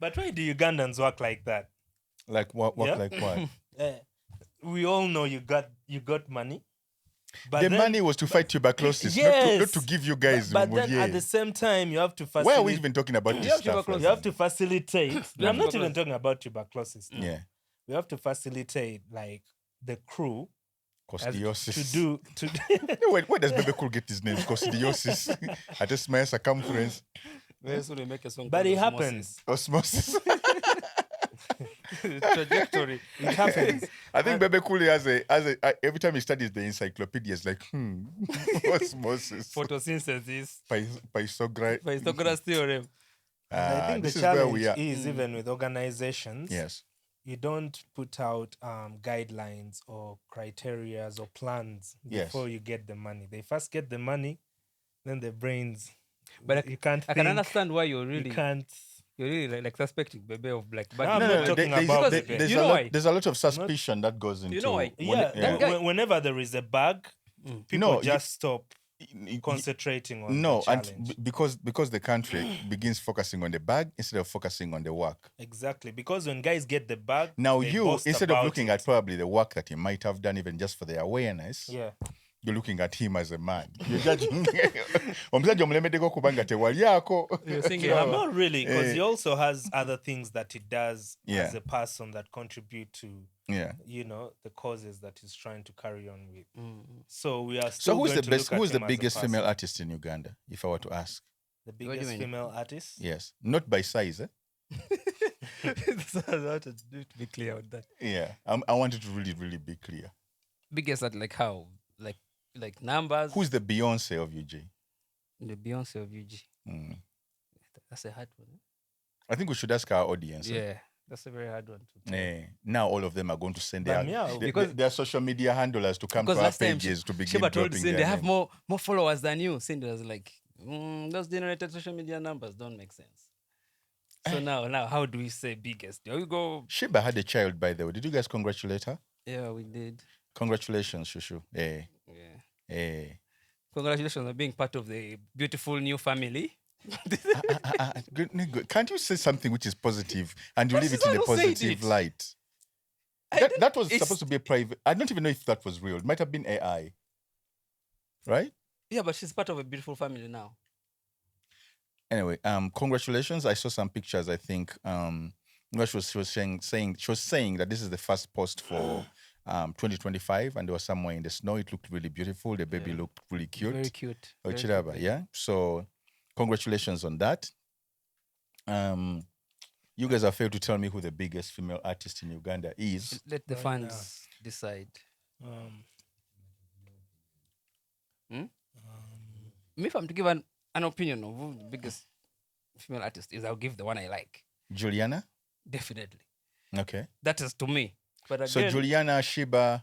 But why do Ugandans work like that? Like what? Yeah? Like what? We all know you got money. But The then- money was to fight tuberculosis, Yes. not to give you guys. But then at the same time, you have to facilitate. Why are we even talking about this stuff? You have to facilitate. I'm not even talking about tuberculosis. Yeah. We have to facilitate like the crew as- Costidiosis. to No, where does Bebe Cool get his name? Costidiosis. At a small circumference. Very soon we make a song But called it Osmosis. happens. Osmosis. Trajectory. It happens. I think Bebe Cool has every time he studies the encyclopedia, it's like, osmosis. Photosynthesis. Pythagoras theorem. I think the this is where challenge we are. is even with organizations. Yes. You don't put out guidelines or criterias or plans Yes. before you get the money. They first get the money, then the brains. But you can't. I can think, understand why you're You really can't. like suspecting Bebe of black. But I'm you not know, talking there's- about there- Bebe. there's You a know lot- why? There's a lot of suspicion that goes into. know why? Yeah, whenever there is a bug, people No, just stop y- concentrating on No, the and challenge. because the country begins focusing on the bag instead of focusing on the work. Exactly, because when guys get the bug, Now they you, boast instead of about looking it. at probably the work that he might have done even just for the awareness, Yeah, you're looking at him as a man. You're judging. Omusajja omulemedeko kubanga tewalyako. you're saying yeah, not really, because he also has other things that he does Yeah. as a person that contribute to Yeah. the causes that he's trying to carry on with. So we are So still who's going the to best? look at Who's the him as a biggest female person. artist in Uganda? If I were to ask, The What do you biggest mean? female artist? yes, not by size. Eh? to be clear on that. Yeah, I want it to really, really be clear. Biggest at like how? Like numbers. Who's the Beyonce of UG? the Beyonce of UG? Mm. That's a hard one. I think we should ask our audience. eh? Yeah, that's a very hard one to Now all of them are going to send But their, meow, because- their social media handlers to come to Because our last time pages to begin Sheba told dropping Cindy their they have name. more followers than you. Cindy was like, those generated social media numbers don't make sense. So now how do we say biggest? Do we go? Sheba had a child, by the way. Did you guys congratulate her? Yeah, we did. Congratulations, Shushu. Yeah. Congratulations on being part of the beautiful new family. Good. Can't you say something which is positive and you But leave it she's in a not who said positive it. light? That was supposed to be a private. I don't even know if that was real. It might have been AI. Right? Yeah, but she's part of a beautiful family now. Anyway, congratulations. I saw some pictures, I think. She was saying that this is the first post for 2025, and they were somewhere in the snow. It looked really beautiful. The baby looked really cute. Very cute. Oh, Very Chiraba, cute. yeah. So, congratulations on that. You guys have failed to tell me who the biggest female artist in Uganda is. Let the Right fans decide. Me, if I'm to give an opinion of who the biggest female artist is, I'll give the one I like. Juliana? Definitely. Okay. That is to me. But again, so Juliana, Shiba,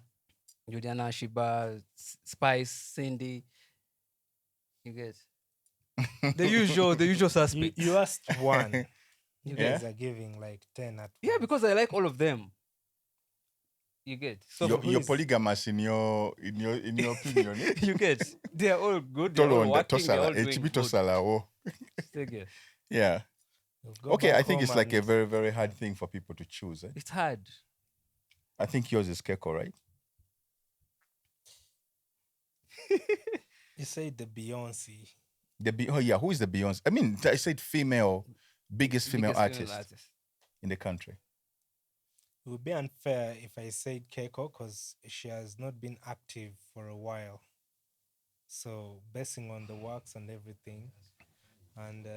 Spice, Cindy. You get the usual suspects. You asked one. You Yeah? guys are giving like 10 at Yeah, once. because I like all of them. You get so you're polygamous in your opinion. Eh? you get they are all good. They're all working. They're all doing good. Still get. Yeah. Go Okay, I back think home it's like a and- very, very hard thing for people to choose. Eh? It's hard. I think yours is Keiko, right? You say the Beyonce. Who is the Beyonce? I mean, I said biggest female artist in the country. It would be unfair if I said Keiko because she has not been active for a while. So, basing on the works and everything, and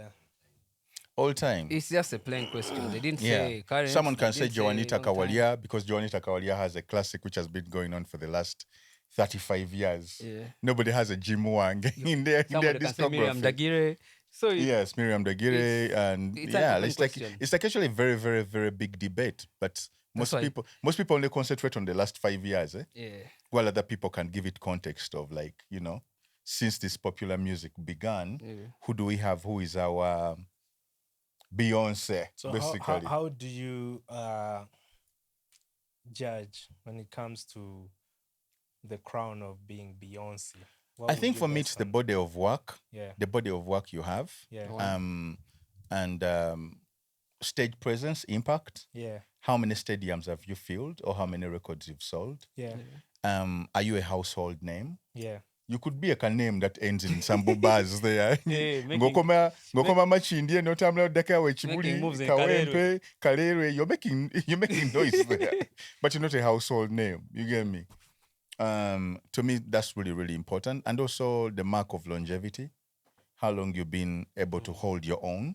All time. It's just a plain question. They didn't say current. Someone can say didn't Joanita all time. Kawalia because Joanita Kawalia has a classic which has been going on for the last 35 years. Yeah. Nobody has a Jim Wang in their Somebody can say Miriam discography. Dagire. So Yes, Miriam Dagire, and it's yeah, an it's open like question. it's like actually a very, very, very big debate. But That's most people only concentrate on the last 5 years, eh? Yeah. While other people can give it context of like, since this popular music began, who do we have? Who is our Beyonce, so basically? how do you judge when it comes to the crown of being Beyonce? I think for me it's the body of work. Yeah. The body of work you have. Yeah. And stage presence, impact. Yeah. How many stadiums have you filled or how many records you've sold? Yeah. Are you a household name? Yeah. You could be a name that ends in some bubas there. Hey, Ngokoma machindi notamla daka wechibuli moves in kawempe kalere. You're making noise there, but you're not a household name. You get me? To me, that's really, really important, and also the mark of longevity. How long you've been able to hold your own,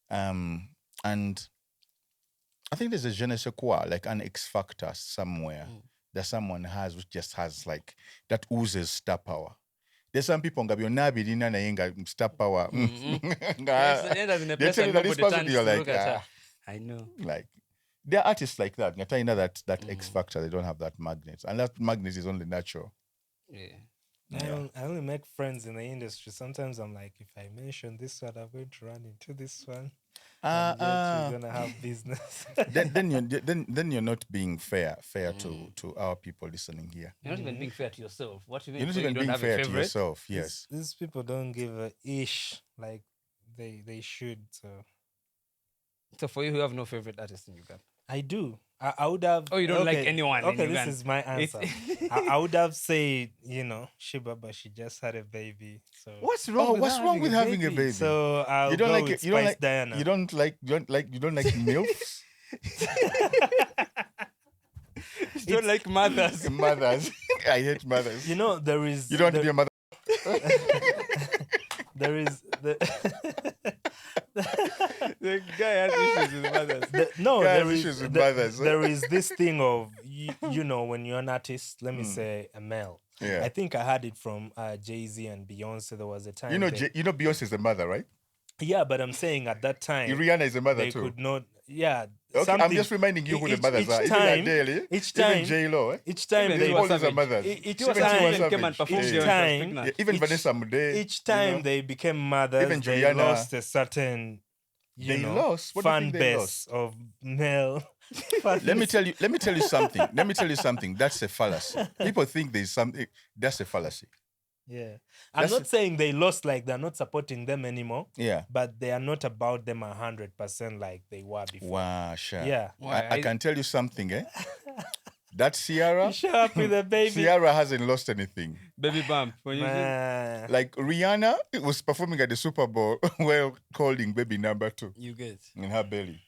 and I think there's a je ne sais quoi, like an X factor somewhere that someone has, which just has like that oozes star power. There's some people nga byonna birina naye nga star power. They tell you that this person, you're like, I know. like there are artists like that. Nga tell you that X factor, they don't have that magnet, and that magnet is only natural. Yeah. I only make friends in the industry. Sometimes I'm like, if I mention this one, I'm going to run into this one. And yet we're gonna have business. then you're not being fair to our people listening here. You're not even being fair to yourself. What you mean? You're not So even you don't being have a fair to favorite? yourself. Yes. These people don't give a ish like they should. So for you who have no favorite artist in Uganda, I do. I would have. Oh, you don't like anyone in Okay, this Uganda. is my answer. I would have said, Shiba, but she just had a baby. So what's wrong? What's wrong with having a baby? So I'll You don't go like with it- you don't Spice like- Diana. You don't like milfs? You don't like mothers. Mothers. I hate mothers. There is. You don't want to be a mother. There is The guy has issues with mothers. Guy there has is issues with mothers. there is this thing of when you're an artist, let me say a male. Yeah. I think I had it from Jay-Z and Beyonce. There was a time. Beyonce is a mother, right? Yeah, but I'm saying at that time Rihanna is a mother they too. could not. Yeah. Okay, I'm something- just reminding you who the each- mothers each are. time- Even Adele, each even time- J-Lo, eh? Each time Even they They Tiwa all these are Savage. mothers. Each Tiwa time- Savage came and performed each there when she was time- pregnant. Yeah, even each- Vanessa Mdee. each time they became mothers, Even they Juliana. lost a certain They lost? What do you fan think they base lost? of male. Let me tell you something. That's a fallacy. People think there's something. That's a fallacy. Yeah. I'm That's- not saying they lost like they're not supporting them anymore, Yeah. but they are not about them 100% like they were before. Wow, sure. Yeah. I can tell you something, eh? That Ciara, You show up with a baby. Ciara hasn't lost anything. Baby bump. When you Man. Like Rihanna was performing at the Super Bowl while calling baby number 2 you get. in her belly.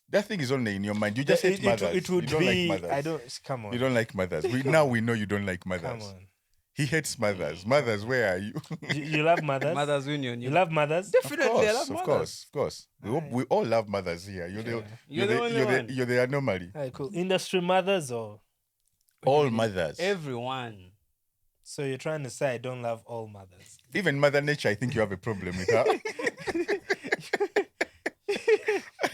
That thing is only in your mind. You just hate mothers. It would you don't be. like mothers. I don't. Come on. You don't like mothers. Now we know you don't like Come mothers. on. He hates mothers. Mothers, where are you? You love mothers? Mothers Union. You love mothers? Definitely, I love Of mothers. course. We all love mothers here. You're the only one. You're the anomaly. Alright, cool. Industry mothers or All mothers. Everyone. So you're trying to say I don't love all mothers? Even Mother Nature, I think you have a problem with her.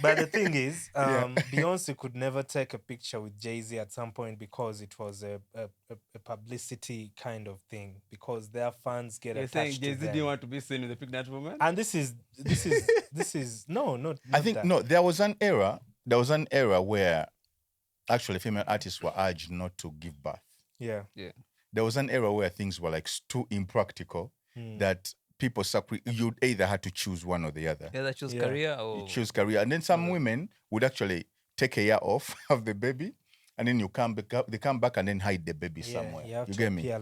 But the thing is, Beyonce could never take a picture with Jay-Z at some point because it was a publicity kind of thing, because their fans get attached to them. Jay-Z didn't want to be seen with a pregnant woman? And this is no, not I think that. no, there was an era where actually female artists were urged not to give birth. Yeah. There was an era where things were like too impractical that people you'd either had to choose one or the other. Either choose career or you choose career. And then some women would actually take a year off, have the baby, and then they come back and then hide the baby somewhere. You get me?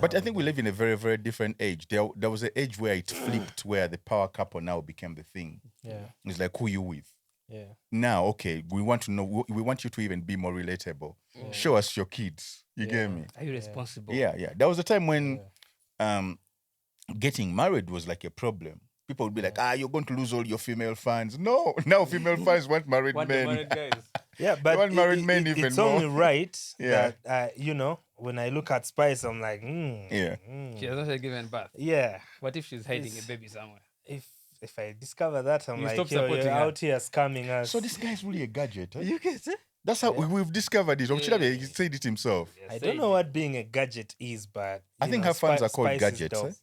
But I think we live in a very, very different age. There was an age where it flipped, where the power couple now became the thing. Yeah. It's like, who you with? Yeah. Now, okay, we want to know, we want you to even be more relatable. Show us your kids. You get me? Are you responsible? Yeah. There was a time when getting married was like a problem. People would be like, you're going to lose all your female fans. No, now female fans want married men. Married guys. Yeah, but want married men even it's more. only right that, when I look at Spice, I'm like, She has not given birth. Yeah. What if she's hiding a baby somewhere? If I discover that, I'm like, you're her. out here scamming us. So this guy's really a gadget. Huh? You get it? That's how we've discovered it. He said it himself. I don't know what being a gadget is, but I think her fans are called gadgets.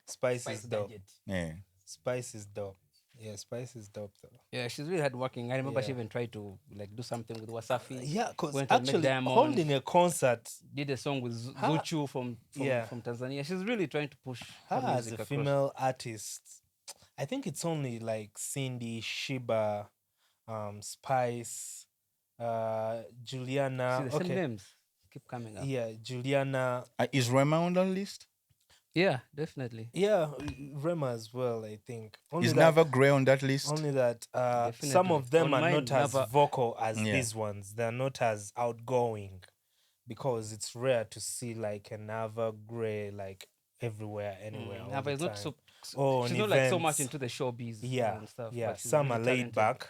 Spice is dope. Yeah. Spice is dope. Yeah, Spice is dope though. Yeah, she's really hardworking. I remember she even tried to do something with Wasafi. Yeah, because actually holding a concert, did a song with Zuchu from Tanzania. She's really trying to push her as music a female artist. I think it's only like Cindy, Shiba, Spice, Juliana. See, the same names keep coming up. Yeah, Juliana. Is Rema on that list? Yeah, definitely. Yeah, Rema as well, I think. Is Nava Grey on that list? Only that some of them are not as vocal as these ones. They're not as outgoing, because it's rare to see like a Nava Grey like everywhere, anywhere. Nava is not so. She's not like so much into the showbiz. And stuff. Yeah. Some are laid back.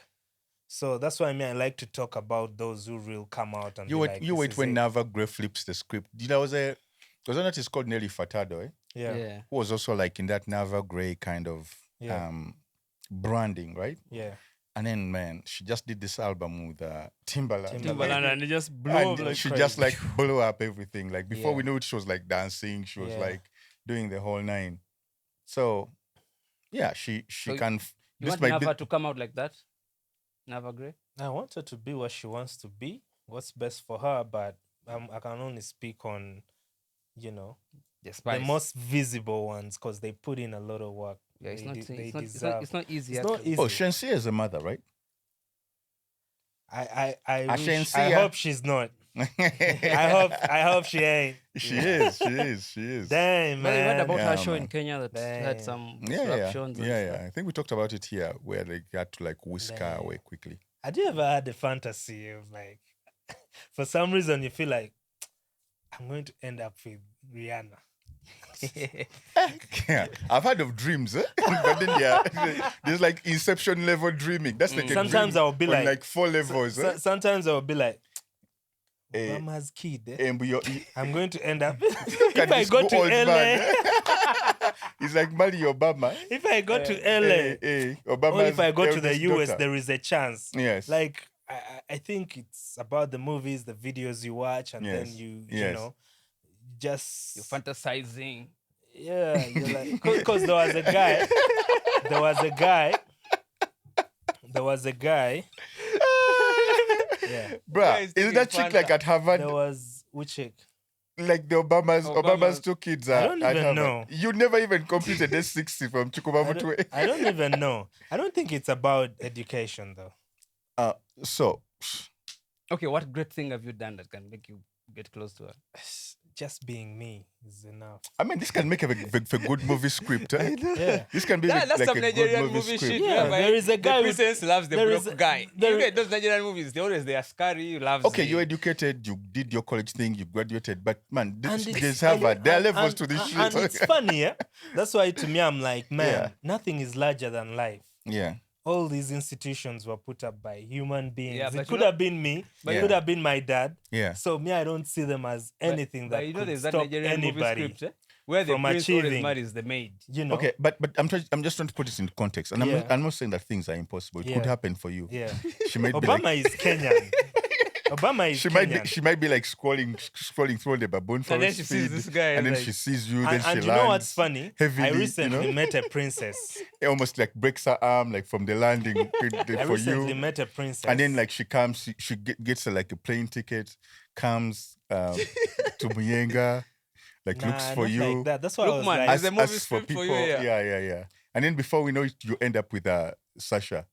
So that's why I like to talk about those who will come out and you wait when Nava Grey flips the script. There was an artist called Nelly Furtado, Yeah. Who was also like in that Nava Grey kind of branding, right? Yeah. And then, man, she just did this album with Timbaland. And it just blew up like she crazy. just like blew up everything. Like before we knew it, she was like dancing. She was like doing the whole nine. So, yeah, she can. You want Nava to come out like that? Nava Grey? I want her to be what she wants to be. What's best for her, but I can only speak on, the most visible ones, because they put in a lot of work. Yeah, it's not easy. It's not easy. Oh, Shensia is a mother, right? I hope she's not. I hope she ain't. She is. Damn, man. Well, you heard about her show in Kenya that had some disruptions. I think we talked about it here, where they had to like whisk her away quickly. Had you ever had the fantasy of like, for some reason you feel like, I'm going to end up with Rihanna? Yeah, I've heard of dreams, but then there's like Inception level dreaming. That's like sometimes I'll be like 4 levels. Sometimes I'll be like, Obama's kid. I'm going to end up if I go to LA. It's like marry Obama. If I go to LA, or if I go to the US, there is a chance. Yes. Like I think it's about the movies, the videos you watch, and then you know. You're fantasizing. Yeah, you're like, because there was a guy. Yeah, bruh, isn't that chick like at Harvard? There was which chick? Like the Obama's 2 kids are. I don't even know. You never even completed S60 from Chukwuemeka. I don't even know. I don't think it's about education though. So. Okay, what great thing have you done that can make you get close to her? Just being me is enough. I mean, this can make a good movie script. Yeah. This can be that's like some a Nigerian good movie shit. Yeah, there is a guy. The princess loves the broke guy. You get those Nigerian movies. They are scary. Loves. Okay, you're educated. You did your college thing. You graduated. But man, there's Harvard. There are levels to this shit. And it's funny, yeah. That's why to me I'm like, man, nothing is larger than life. Yeah. all these institutions were put up by human beings. Yeah, it could have been me. It could have been my dad. Yeah. So me, I don't see them as anything that could there's stop that Nigerian movie anybody script, where the from prince achieving. always marries the maid. You know. Okay, but I'm just trying to put this in context, and I'm not saying that things are impossible. It could happen for you. Yeah. She might be Obama is Kenyan. Obama is Kenyan. She might be like scrolling through the baboon forest, And then she sees this guy, and then like, she sees you. Then and she you lands know what's funny? heavily, I recently you know? met a princess. It almost like breaks her arm, like from the landing I for recently you. met a princess. And then like she comes, she gets like a plane ticket, comes to Muyenga, like looks for not you. like that. That's what Look, I was man, like. there's a movie Asks for script for people. you, yeah. Yeah. And then before we know it, you end up with Sasha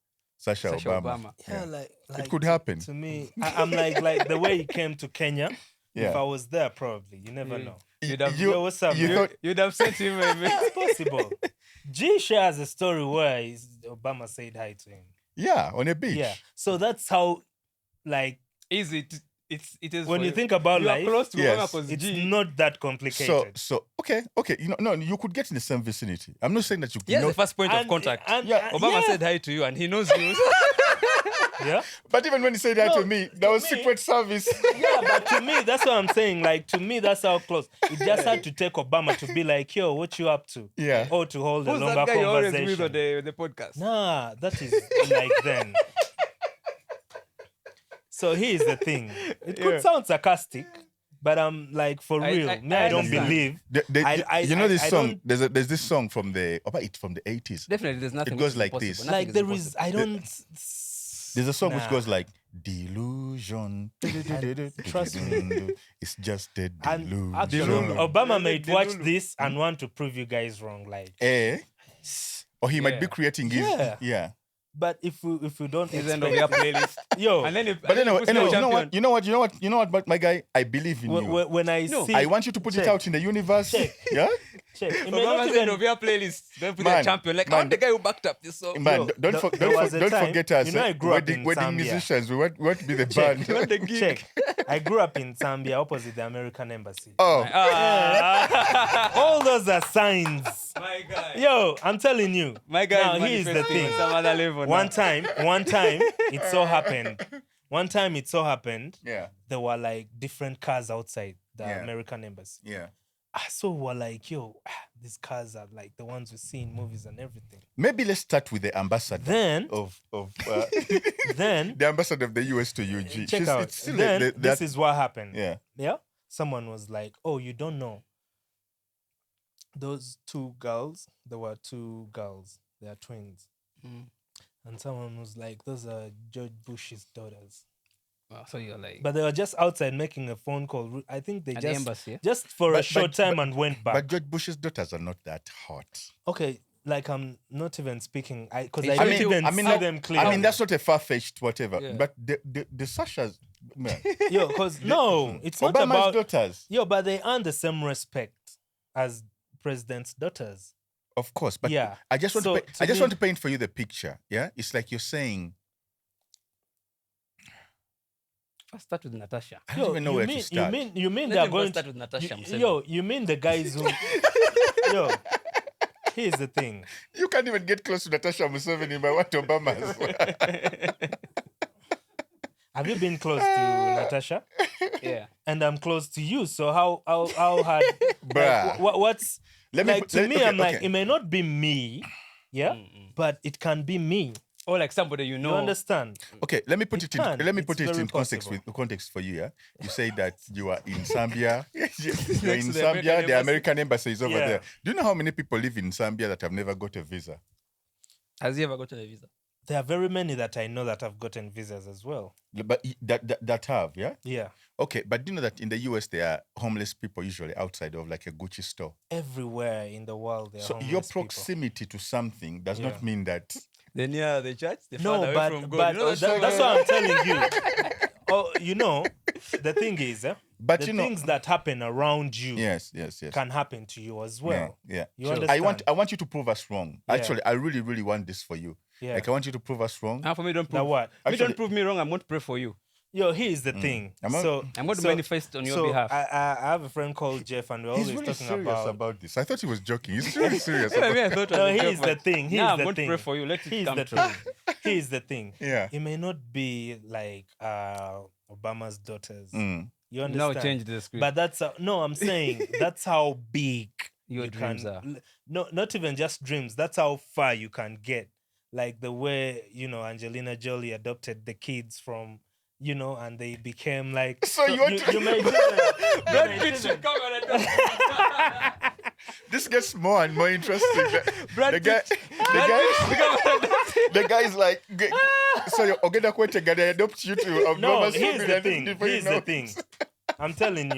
Obama. Yeah, like It could happen. To me, I'm like the way he came to Kenya. Yeah. If I was there, probably you never know. You- what's up? you man? thought- You'd have said to him, maybe. It's possible. G shares a story where Obama said hi to him. Yeah, on a beach. Yeah, so that's how, like, Easy. It is when for you think about you life, are close to yes. Obama 'cause it's G. not that complicated. So okay. You know, no, you could get in the same vicinity. I'm not saying that you. He has know, the first point of contact. Obama yeah. said hi to you, and he knows you. Yeah. but even when he said that No, to me, that was me- Secret Service. Yeah, but to me, that's what I'm saying. Like, to me, that's how close. It just had to take Obama to be like, yo, what you up to? Yeah. Or to hold a Who's longer that guy you always conversation. with on the podcast? Nah, that is like then. So here's the thing. It could sound sarcastic, but I'm like, for real. I don't understand. believe. You know this I song? don't- There's this song from the 80s. Definitely, there's nothing. It goes which is like this. impossible. Like, Nothing there is is, impossible. I don't. There's a song which Nah. goes like delusion. Trust me. It's just a And delusion. actually, Obama might watch Delulu. this and want to prove you guys wrong. Like, Or he might be Yeah. creating his Yeah. but if we don't His end of expect, your playlist. yo, And then if, But and then anyway, he puts the champion. you know what, but my guy, I believe in you. when I No. see, I want you to put it Check. out in the universe. Check. Yeah? check, it may not Obama's even- end of your playlist. Don't put Man, the champion. Like, man. I'm the guy who backed up this song. Man, Yo, don't there was a time- forget us. you know, I grew up in wedding Zambia. musicians. We want to be the Check. band. You want the gig? check. I grew up in Zambia, opposite the American embassy. Oh, All those are signs. My guy. Yo, I'm telling you. My guy Now, is here's the manifesting thing. on some other level One now. time, it so happened. One time, it so happened. yeah, There were like different cars outside the Yeah. American embassy. yeah. So we're like, yo, these cars are like the ones we see in movies and everything. Maybe let's start with the ambassador Then, of then, the ambassador of the US to UG. check out. It's still Then, this is what happened. yeah. Someone was like, oh, you don't know. Those two girls, there were two girls. They are twins. Mm. And someone was like, those are George Bush's daughters. Wow, so you're like, But they were just outside making a phone call. I think they at the embassy. just for a But- short but- time and went back. But George Bush's daughters are not that hot. Okay, like I'm not even speaking. Because I I don't mean- even see that- them clearly. I mean, that's not a far-fetched whatever. Yeah. But the Sasha's, man, Yo, because no, it's not Obama's about daughters, yo, but they earn the same respect as president's daughters. of course. But Yeah. I just want So, to to me- want to paint for you the picture. Yeah, it's like you're saying. Let's start with Natasha. I don't even know where to start. You mean Let they're him going start with Natasha. you mean the guys who yo, here's the thing. You can't even get close to Natasha Museveni by what Obama has. Have you been close to Natasha? Yeah. And I'm close to you. So how hard Bruh. like, what's Let me- like to let- me, okay, I'm like, okay. it may not be me, yeah, but it can be me. Or like somebody you You know. understand? Okay, let me put it in. can. Let me It's put it very in context possible. context for you. Yeah, you say that you are in Zambia. You're in to the Zambia. American The embassy. American embassy is over Yeah. there. Do you know how many people live in Zambia that have never got a visa? Has he ever gotten a visa? There are very many that I know that have gotten visas as well. But that have, yeah. Yeah. Okay, but do you know that in the US there are homeless people usually outside of like a Gucci store? Everywhere in the world, there are So your homeless people. proximity to something does Yeah. not mean that. They're near the church. They're No, farther away but, from God. but You know, that's what I'm telling you. Oh, you know, the thing is, But the you know, things that happen around you yes. can happen to you as well. Yeah. You So understand? I want you to prove us wrong. Yeah. Actually, I really, really want this for you. Yeah. Like I want you to prove us wrong. Now for me, don't Now prove. what? Me Actually- don't prove me wrong. I'm going to pray for you. Yo, here's the thing. I'm going to manifest on your behalf. I have a friend called Jeff, and we're always really talking serious about this. I thought he was joking. He's really serious. Here's the thing. I'm going to pray for you. Let it come true. Here's the thing. Yeah. It may not be like Obama's daughters. You understand? Now change the script. But I'm saying that's how big your dreams are. No, not even just dreams. That's how far you can get. Like the way, Angelina Jolie adopted the kids from, and they became like. So you made Brad Pitt should come and adopt. This gets more and more interesting. The guy's like, so you're Ogeda Kwete gonna adopt you to. No, here's the thing. I'm telling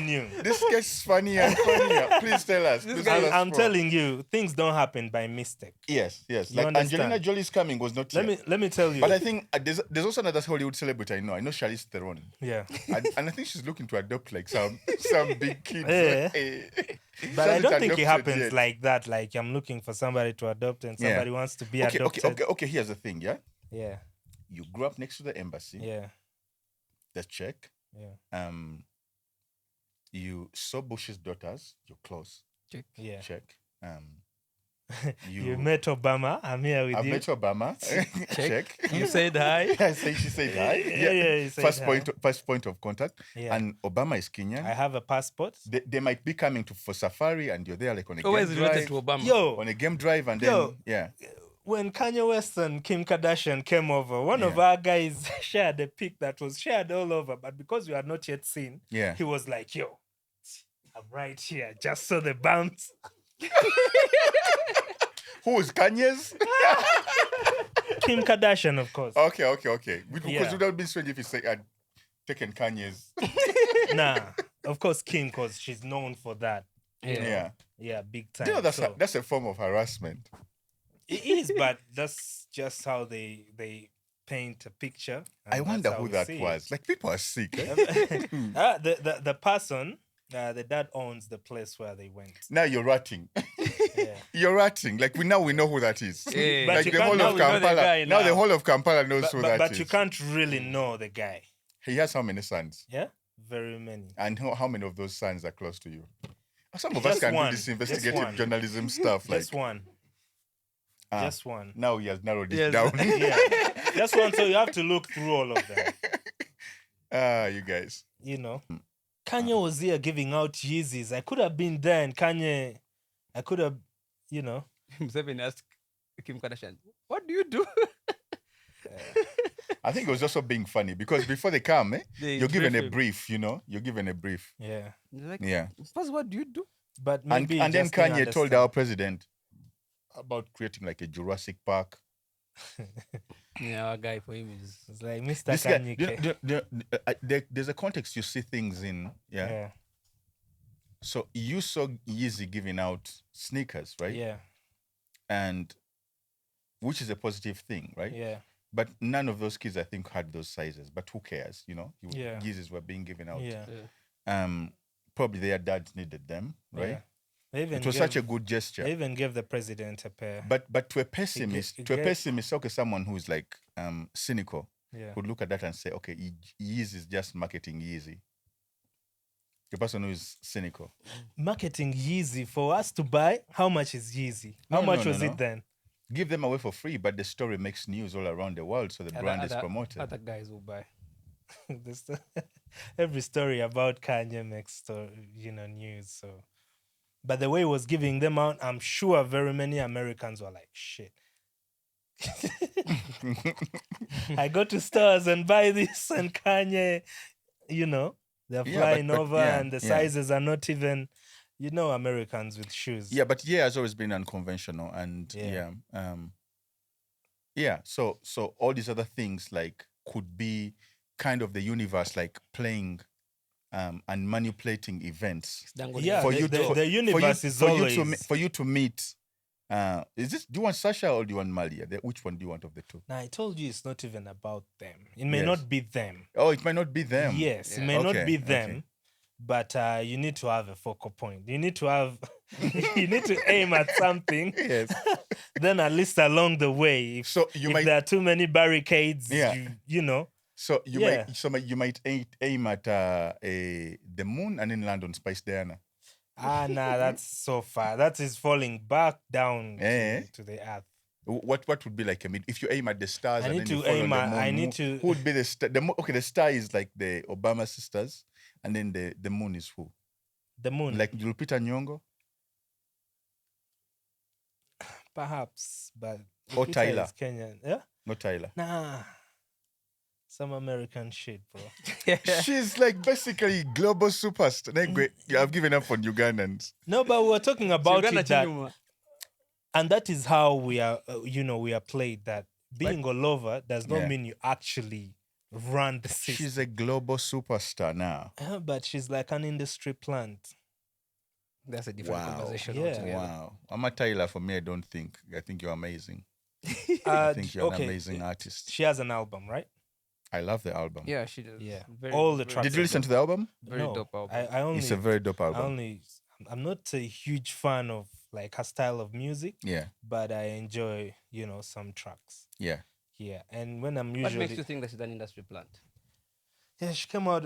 you. This gets funnier and funnier. Please tell us. I'm telling you, things don't happen by mistake. Yes. Like Angelina Jolie's coming was not. Let me tell you. But I think there's also another Hollywood celebrity I know. I know Charlize Theron. Yeah. And I think she's looking to adopt like some big kids. Yeah. But I don't think it happens like that. Like I'm looking for somebody to adopt and somebody wants to be adopted. Okay. Here's the thing. Yeah. Yeah. You grew up next to the embassy. Yeah. That's check. Yeah. You saw Bush's daughters. You're close. Check. Yeah. Check. You met Obama. I'm here with you. I met Obama. Check. You said hi. She said hi. Yeah. First point of contact. Yeah. And Obama is Kenyan. I have a passport. They might be coming for safari, and you're there like on a Always game related drive. to Obama. On a game drive, and then When Kanye West and Kim Kardashian came over, one of our guys shared a pic that was shared all over, but because we had not yet seen, he was like, yo, I'm right here, just saw the bounce. Who's Kanye's? Kim Kardashian, of course. Okay. Because it would be strange if you had taken Kanye's. Nah, of course Kim, because she's known for that. Yeah, big time. You know, that's a form of harassment. It is, but that's just how they paint a picture. I wonder who that was. Like, people are sick. The person, the dad owns the place where they went. Now you're ratting. You're ratting. Like, we know who that is. Yeah. Like the whole of Kampala. Now the whole of Kampala knows who that is. But you can't really know the guy. He has how many sons? Yeah, very many. And how many of those sons are close to you? Some of us can do this investigative journalism stuff. Just one. Just one. Now he has narrowed it down. Just one. So you have to look through all of them. You guys. Kanye was here giving out Yeezys. I could have been there, and Kanye, I could have, Museveni asked Kim Kardashian, what do you do? I think it was also being funny because before they come, you're given a brief, You're given a brief. Yeah. Like, what do you do? But maybe and then Kanye told our president about creating like a Jurassic Park. Our guy for him is like Mr. Kanye. There's a context you see things in. Yeah. So you saw Yeezy giving out sneakers, right? Yeah. And which is a positive thing, right? Yeah. But none of those kids, I think, had those sizes. But who cares? Yeezys were being given out. Yeah. Probably their dads needed them, right? Yeah. It was such a good gesture. They even gave the president a pair. But to a pessimist, okay, someone who's like cynical would look at that and say, okay, Yeezy is just marketing Yeezy. The person who is cynical. Marketing Yeezy for us to buy? How much is Yeezy? How much was it then? Give them away for free, but the story makes news all around the world, so the brand is promoted. Other guys will buy. Every story about Kanye makes news. So, but the way he was giving them out, I'm sure very many Americans were like, "Shit." I go to stores and buy this, and Kanye, they're flying over, and the sizes are not even. Americans with shoes. Yeah, but has always been unconventional, and So all these other things like could be kind of the universe like playing and manipulating events. Yeah, the universe is always for you to meet. Do you want Sasha or do you want Malia? Which one do you want of the two? Now, I told you it's not even about them. It may not be them. Oh, it might not be them. Yes, it may not be them. Okay. But you need to have a focal point. You need to have, you need to aim at something. Yes. Then at least along the way, if there are too many barricades, So you might aim at the moon and then land on Spice Diana. Nah, that's so far. That is falling back down to the earth. What would be like if you aim at the stars I and need then you to follow aim the at- moon? I need to- Who would be the star? The star is like the Obama sisters, and then the moon is who? The moon, Like Lupita Nyong'o perhaps, but or Lupita Tyler. is Kenyan. Yeah, Not Tyler. nah, some American shit, bro. She's like basically global superstar. I've given up on Ugandans. No, but we're talking about Uganda it that, chinyuma. and that is how we are. We are played. That being all over does not Yeah. mean you actually run the system. She's a global superstar now. But she's like an industry plant. That's a different Wow. conversation Yeah. altogether. Wow. I'm a Tyler for me, I don't think. I think you're amazing. I think you're an amazing artist. She has an album, right? I love the album. Yeah, she does. Yeah. Very, All the very- tracks Did you listen to the album? Very No, dope album. I only. It's a very dope album. I'm not a huge fan of like her style of music, Yeah. but I enjoy, some tracks. Yeah. Yeah, and when I'm What usually makes you think that she's an industry plant? yeah, she came out.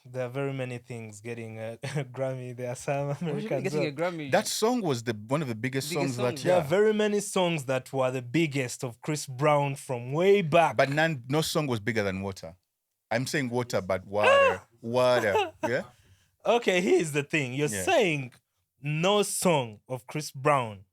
There are very many things getting a Grammy. There are some Why should be American getting a songs. Grammy? That song was one of the biggest Biggest songs that songs. There year. are very many songs that were the biggest of Chris Brown from way back. But no song was bigger than Water. I'm saying Water, but water. Water. Yeah? Okay, here's the thing. You're Yeah. saying no song of Chris Brown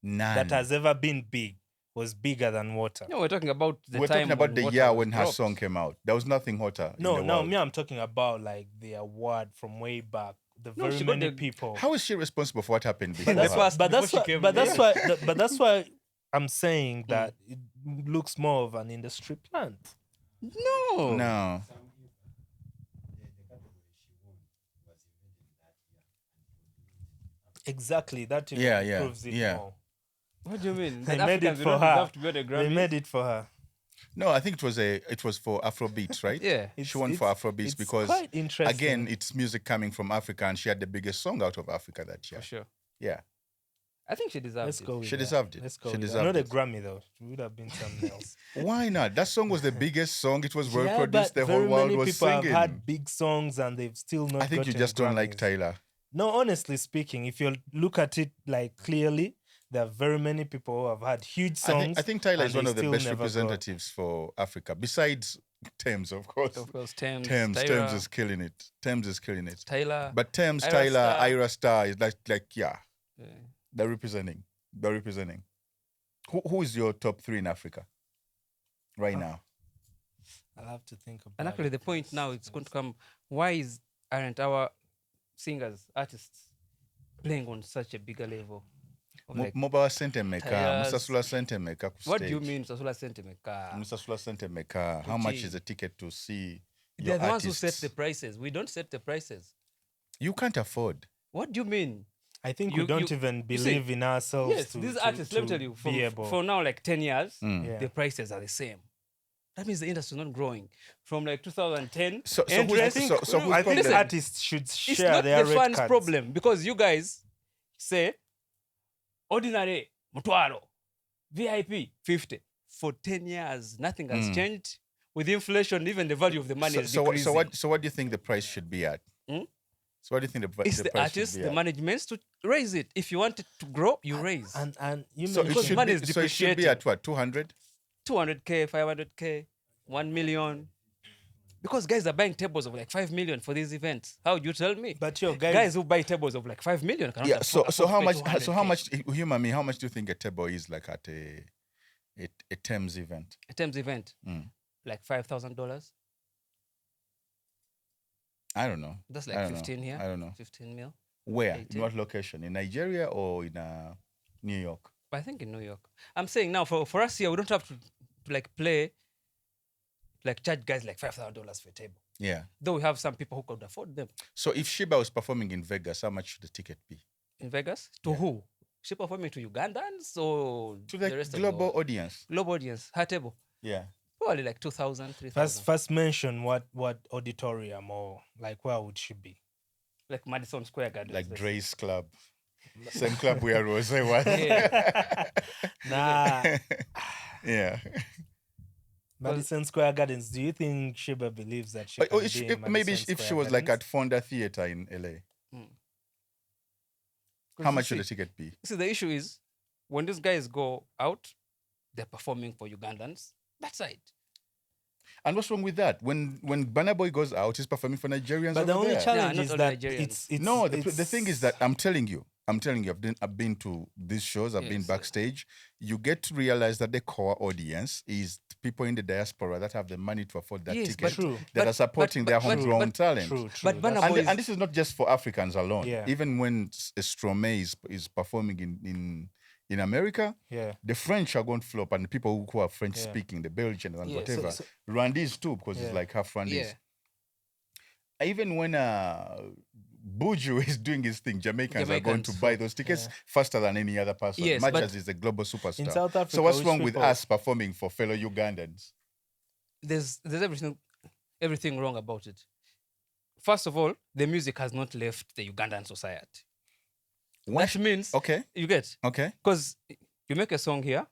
None. that has ever been big was bigger than Water. No, we're talking about the We're time. talking about the Water year was when her dropped. song came out. There was nothing hotter. in No, the no, world. me, I'm talking about like the award from way back. The No, very she got many the- people. How is she responsible for what happened before? In the her? past, But that's before why. she came- But that's yeah. why. But that's why I'm saying that it looks more of an industry plant. No. No. Exactly. That even Yeah, yeah, proves it yeah. more. What do you mean? They That made it Africans, we for don't her. deserve to be on the They Grammys? made it for her. No, I think it was for Afrobeats, right? Yeah. She won for Afrobeats it's because quite interesting. again, it's music coming from Africa, and she had the biggest song out of Africa that year. For sure. Yeah, I think she deserves Let's it. go with She that. deserved it. Let's go She with that. deserved Not a it. Grammy though. It would have been something else. why not? That song was the biggest song. It was well Yeah, produced. but The whole very world many was people singing. have had big songs and they've still not. I think you gotten just don't like Grammys. Tyler. No, honestly speaking, if you look at it like clearly, there are very many people who have had huge songs. I think Tyler and is one they of the still best never got- representatives for Africa, besides Thames, of course. Of course, Thames, Thames Tyra, is killing it. Thames is killing it. Tyler. But Thames, Ira Tyler, Star. Ira Star is like yeah, Yeah. they're representing. They're representing. Who is your top 3 in Africa right now? I'll have to think about And actually, it. the point now it's going to come: why aren't our singers, artists, playing on such a bigger level? Of like, Mobawa sente meka, Tyler's- Musasula sente meka ku what do you stage. mean, Sasula Sentemeka? Musasula sente meka. How much Gee. is a ticket to see They're your the ones who artists? set the prices. We don't set the prices. You can't afford. What do you mean? I think You- we don't you- even you see, believe in ourselves. Yes, to, these to- artists, let me to tell you, be able. for now, like 10 years, Mm. Yeah. the prices are the same. That means the industry is not growing. From like 2010, So who's- interest- so who's I think problem? the artists should it's share not their the red fans' cards. problem because you guys say ordinary mutwaro, VIP 50 for 10 years. Nothing has Mm. changed. With inflation, even the value of the money is decreasing. So what do you think the price should be at? Hmm? So what do you think the It's the the price artists, should be the at? managements to raise it. If you want it to grow, you raise. And you So it because should money be, is so it should be depreciating. at what, 200? 200K, 500K, 1 million. Because guys are buying tables of like 5 million for these events. How would you tell me? but yo, guys, Guys who buy tables of like 5 million cannot Yeah. So afford how to much? pay So how 200K. much? Human me. How much do you think a table is like at a Thames event? A Thames event, Mm. like $5,000. I don't know. That's I like don't 15 know. here. I don't know. 15 mil. Where? 18. In what location? In Nigeria or in New York? But I think in New York. I'm saying now for us here, we don't have to like play, like charge guys like $5,000 for a table. Yeah. Though we have some people who could afford them. So if Shiba was performing in Vegas, how much should the ticket be? In Vegas? To Yeah. who? She performing to Ugandans or To the the rest of the global world? audience. Global audience. Her table. Yeah. Probably like 2,000, 3,000. first mention what auditorium or like where would she be? Like Madison Square Garden. Like Dre's club. Same club where Rose was. Yeah. Nah, Yeah. Madison Square Gardens. Do you think Sheba believes that she can be in maybe Madison if she Square was like Gardens? at Fonda Theater in LA, how much should the ticket be? See, the issue is when these guys go out, they're performing for Ugandans. That's it. And what's wrong with that? When Burna Boy goes out, he's performing for Nigerians. But the only challenge not is all that Nigerians. the thing is that I'm telling you, I've been to these shows, I've been backstage. You get to realize that the core audience is people in the diaspora that have the money to afford that ticket, that are supporting their homegrown talent. True. But Burna Boy and this is not just for Africans alone. Yeah. Even when Stromae is performing in America, the French are going to flop, and the people who are French speaking, the Belgians and whatever, Rwandese too, because it's like half Rwandese. Even when Buju is doing his thing, Jamaicans are going to buy those tickets faster than any other person, much as he's a global superstar. In South Africa, so what's wrong with us performing for fellow Ugandans? There's everything wrong about it. First of all, the music has not left the Ugandan society. That means you get because you make a song here.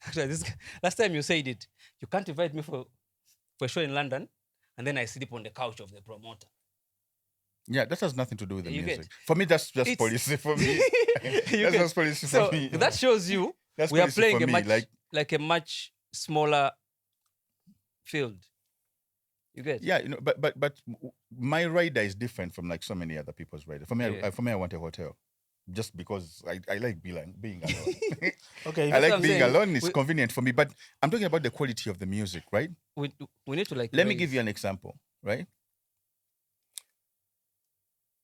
Actually, last time you said it, you can't invite me for a show in London, and then I sleep on the couch of the promoter. Yeah, that has nothing to do with the music. For me, that's just policy for me. That's just policy for me. That shows you we are playing a much smaller field. You get? Yeah, but my rider is different from like so many other people's rider. For me, I want a hotel. Just because I like being alone. I like being alone. It's convenient for me. But I'm talking about the quality of the music, right? We need to Let me give you an example, right?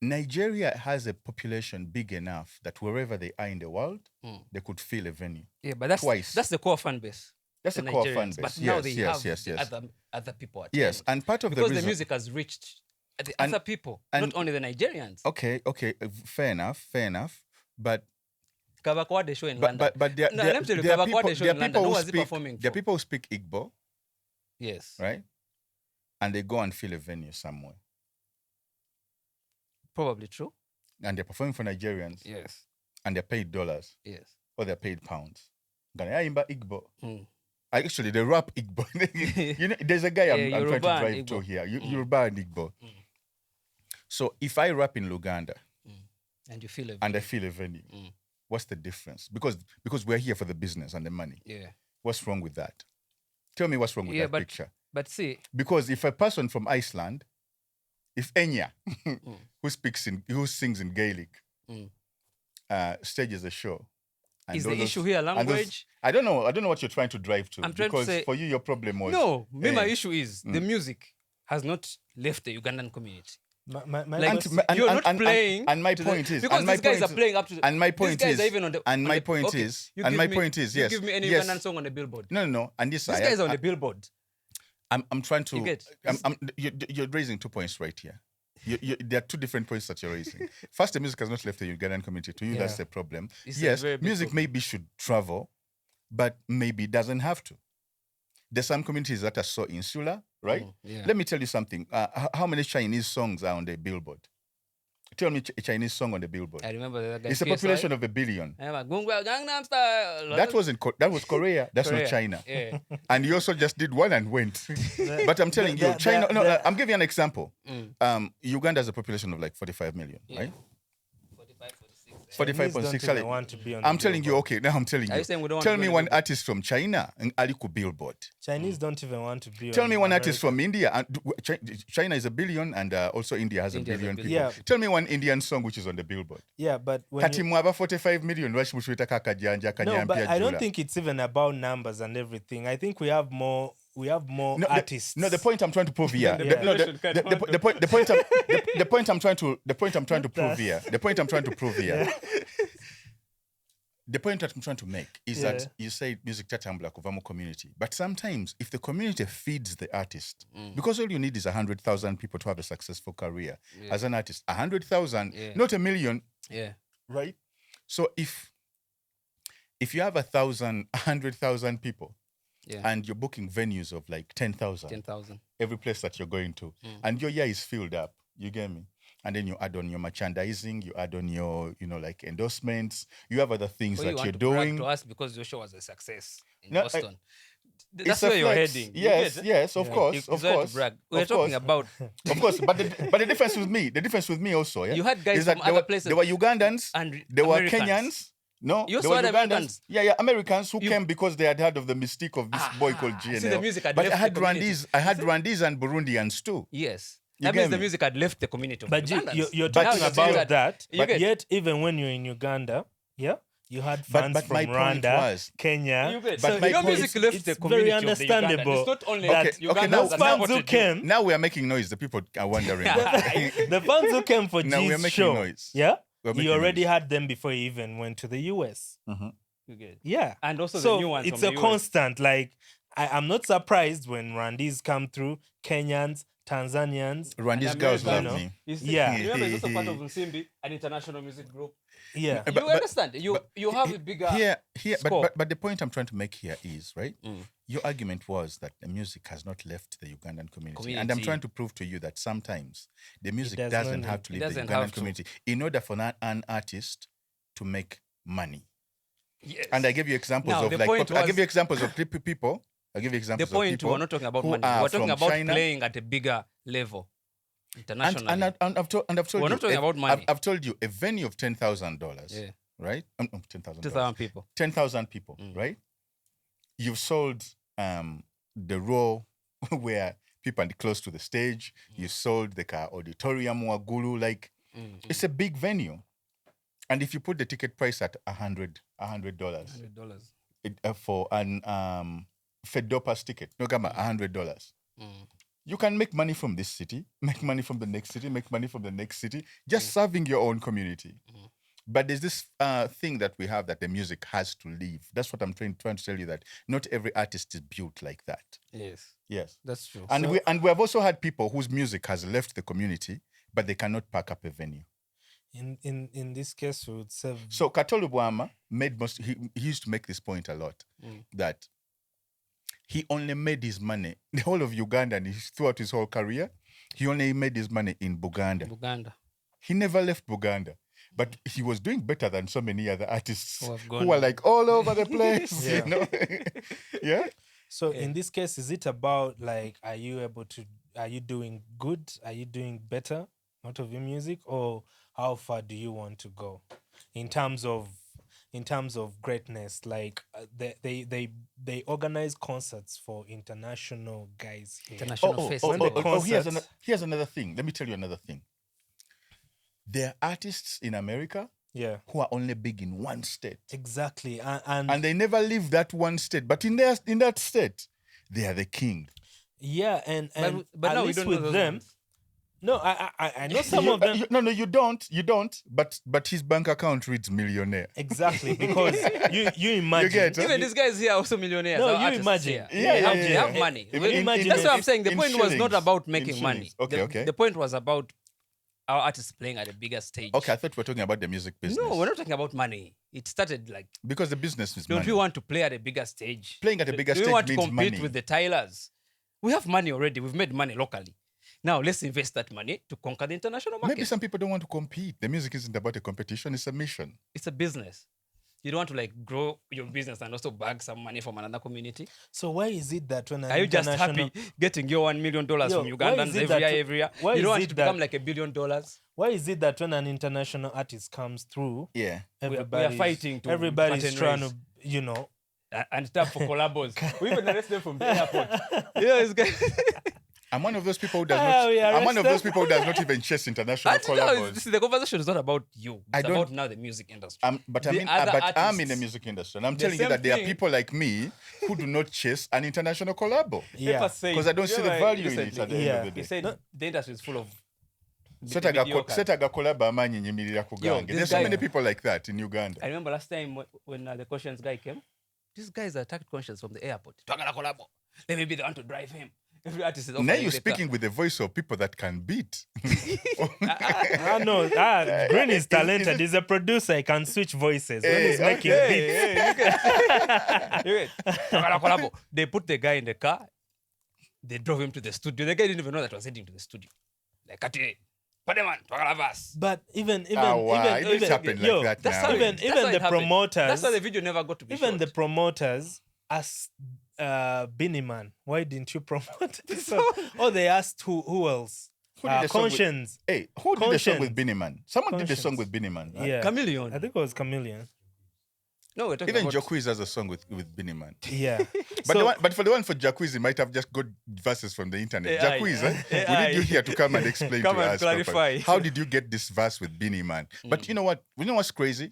Nigeria has a population big enough that wherever they are in the world, they could fill a venue. Yeah, but that's the core fan base. That's the core fan base. But now they have other people attend. Yes, and part of because the music has reached the other people, not only the Nigerians. Okay, fair enough. But Kabakwade show in London. But there are people who speak Igbo. Yes. Right? And they go and fill a venue somewhere. Probably true. And they're performing for Nigerians. Yes. And they're paid dollars. Yes. Or they're paid pounds. Igbo. Actually, they rap Igbo. There's a guy I'm trying to drive to here. Yoruba and Igbo. So if I rap in Luganda and you feel I feel a venue, what's the difference? Because we're here for the business and the money. Yeah. What's wrong with that? Tell me what's wrong with that picture. But see, because if a person from Iceland, if Enya, who sings in Gaelic, stages a show. Is the issue here language? I don't know what you're trying to drive to. I'm trying to say, for you, your problem was... No, my issue is the music has not left the Ugandan community. You're not playing... And my point is... Because these guys are playing up to... And my point is... My point is... You give me any Ugandan song on the billboard. No. And these guys are on the billboard. I'm trying to... You're raising 2 points right here. There are 2 different points that you're raising. First, the music has not left the Ugandan community. To you, that's the problem. Yes, music maybe should travel, but maybe it doesn't have to. There's some communities that are so insular, right? Let me tell you something. How many Chinese songs are on the billboard? Tell me a Chinese song on the billboard. I remember that guy. It's a population of 1 billion. Gangnam Style. That was Korea. That's not China. Yeah. And you also just did one and went. But I'm telling you, China. I'm giving you an example. Uganda has a population of like 45 million, right? 45.6. I'm telling you, okay, now I'm telling you. Tell me one artist from China and Aliku billboard. Chinese don't even want to be. Tell me one artist from India. And China is 1 billion and also India has 1 billion people. Yeah. Tell me one Indian song which is on the billboard. Yeah, but when Katimwaba 45 million. No, but I don't think it's even about numbers and everything. I think we have more artists. The point I'm trying to prove here. The point I'm trying to prove here. The point I'm trying to make is that you say music tatambula kuvamo community, but sometimes if the community feeds the artist, because all you need is 100,000 people to have a successful career as an artist, 100,000, not 1 million, right? So if you have 100,000 people. Yeah. And you're booking venues of like 10,000 every place that you're going to, and your year is filled up. You get me? And then you add on your merchandising, you add on your, like endorsements. You have other things that you're doing. To us because your show was a success in Boston. That's where you're heading. Yes, of course. We're talking about... Of course, but the difference with me also, You had guys from other places. There were Ugandans, and there were Americans. Kenyans. No, You there also were had Ugandans. Americans. Yeah, Americans who came because they had heard of the mystique of this boy called GNL. See, the music had but left I had the community. Rwandese and Burundians too. Yes. You That means get the me? music had left the community of But Ugandans. you're But talking now about that. You But get- yet, even when you're in Uganda, you had fans but from my point Rwanda, was- Kenya. You get- But so my your point- music left it's the very community of the understandable Ugandans. It's not only that- Ugandans okay, that now fans who supported you. came, Now we are making noise. The people are wondering. the fans who came for Now we're G's making show, noise. you already had them before you even went to the US. You get- Yeah. And also So the new ones it's from a the US. constant. Like, I'm not surprised when Rwandese come through, Kenyans, Tanzanians. Rwandese And girls love Americans, me. You see, Yeah. Remember, it's also part of Nsimbi, an international music group. Yeah. You understand? You have a bigger... But the point I'm trying to make here is, right? Mm. Your argument was that the music has not left the Ugandan community. And I'm trying to prove to you that sometimes the music doesn't have to leave the Ugandan community in order for an artist to make money. Yes. And I give you examples Now, of the like point I was- give you examples of people. I give you The examples of point, people we're not talking about who money. are We're talking from about China. playing at a bigger level. Internationally. And I've told We're you, not talking about money. I've told you a venue of $10,000, Yeah. right? $10,000. 2,000 people. 10,000 people, right? You've sold the row where people are close to the stage. You sold the auditorium Wagulu. Like, it's a big venue. And if you put the ticket price at $100 $100. For an Fedopa's ticket, no gamma, $100. You can make money from this city, make money from the next city, make money from the next city, just serving your own community. But there's this thing that we have that the music has to leave. That's what I'm trying to tell you, that not every artist is built like that. Yes. That's true. And we have also had people whose music has left the community, but they cannot pack up a venue. In this case, we would say... So Katolu Bwama he used to make this point a lot, that he only made his money, the whole of Uganda, and throughout his whole career, he only made his money in Buganda. He never left Buganda. But he was doing better than so many other artists who were like all over the place, you know? Yeah? So in this case, is it about like, are you doing good? Are you doing better out of your music? Or how far do you want to go in terms of greatness? Like they organize concerts for international guys here. International festivals. Here's another thing. Let me tell you another thing. There are artists in America who are only big in one state. Exactly. And they never leave that one state. But in that state, they are the king. Yeah, and but at now we least don't with know those them. ones. No, I know some of them. No, you don't. But his bank account reads millionaire. Exactly, because you imagine. You get, even these guys here are also millionaires. No, Our you artists imagine. here. Yeah. They have money. Imagine That's what I'm saying. The point was not about In making money. shillings. Okay. The point was about our artists playing at a bigger stage. Okay, I thought we were talking about the music business. No, we're not talking about money. It started like... Because the business is Don't money. we want to play at a bigger stage? Playing at a bigger Do stage we want to means compete money. with the Tylers? We have money already. We've made money locally. Now, let's invest that money to conquer the international market. Maybe some people don't want to compete. The music isn't about a competition, it's a mission. It's a business. You don't want to like grow your business and also bag some money from another community. So why is it that when an Are you just international... happy getting your $1 million from Ugandans every year? Why You don't is want it it to that- become like $1 billion? Why is it that when an international artist comes through, We are fighting to everybody's cut and trying raise. to, you know... And tap for collabos. We even arrest them from the airport. It's good. I'm one of those people who does not. I'm one of those people who does not even chase international collabos. The conversation is not about you. I It's don't- about now the music industry. But The I mean, other but I'm artists- in the music industry, and I'm The telling you same that there are thing- people like me who do not chase an international collabo Yeah. because I don't see the value in it at the end of the He day. said the industry is full of Setaga mediocre. collabo amanyi nyimirira ku Yo, gange. this There's so guy- many people like that in Uganda. I remember last time when the Conscience guy came, these guys attacked Conscience from the airport. Twagala collabo. Then maybe they want to drive him. Every artist is Now you're speaking with the voice of people that can beat. Green is talented. He's a producer. He can switch voices when he's making beats. Twagala collabo. They put the guy in the car. They drove him to the studio. The guy didn't even know that was heading to the studio. Like, Kati, Pademan, twagala verse. But even It don't happen like that now. even the promoters, That's why the video never got to be even shot. the promoters are Beanie Man. Why didn't you promote this song? Oh, they asked who else? Who did the song Conscience. who did the song with Beanie Man? Someone did the song with Beanie Man. Right? Yeah. Chameleon. I think it was Chameleon. No, we're talking even about... Jacquees has a song with Beanie Man. Yeah. But for the one for Jacquees, he might have just got verses from the internet. Jacquees, we need you here to come and explain to us. Clarify. How did you get this verse with Beanie Man? But you know what? You know what's crazy?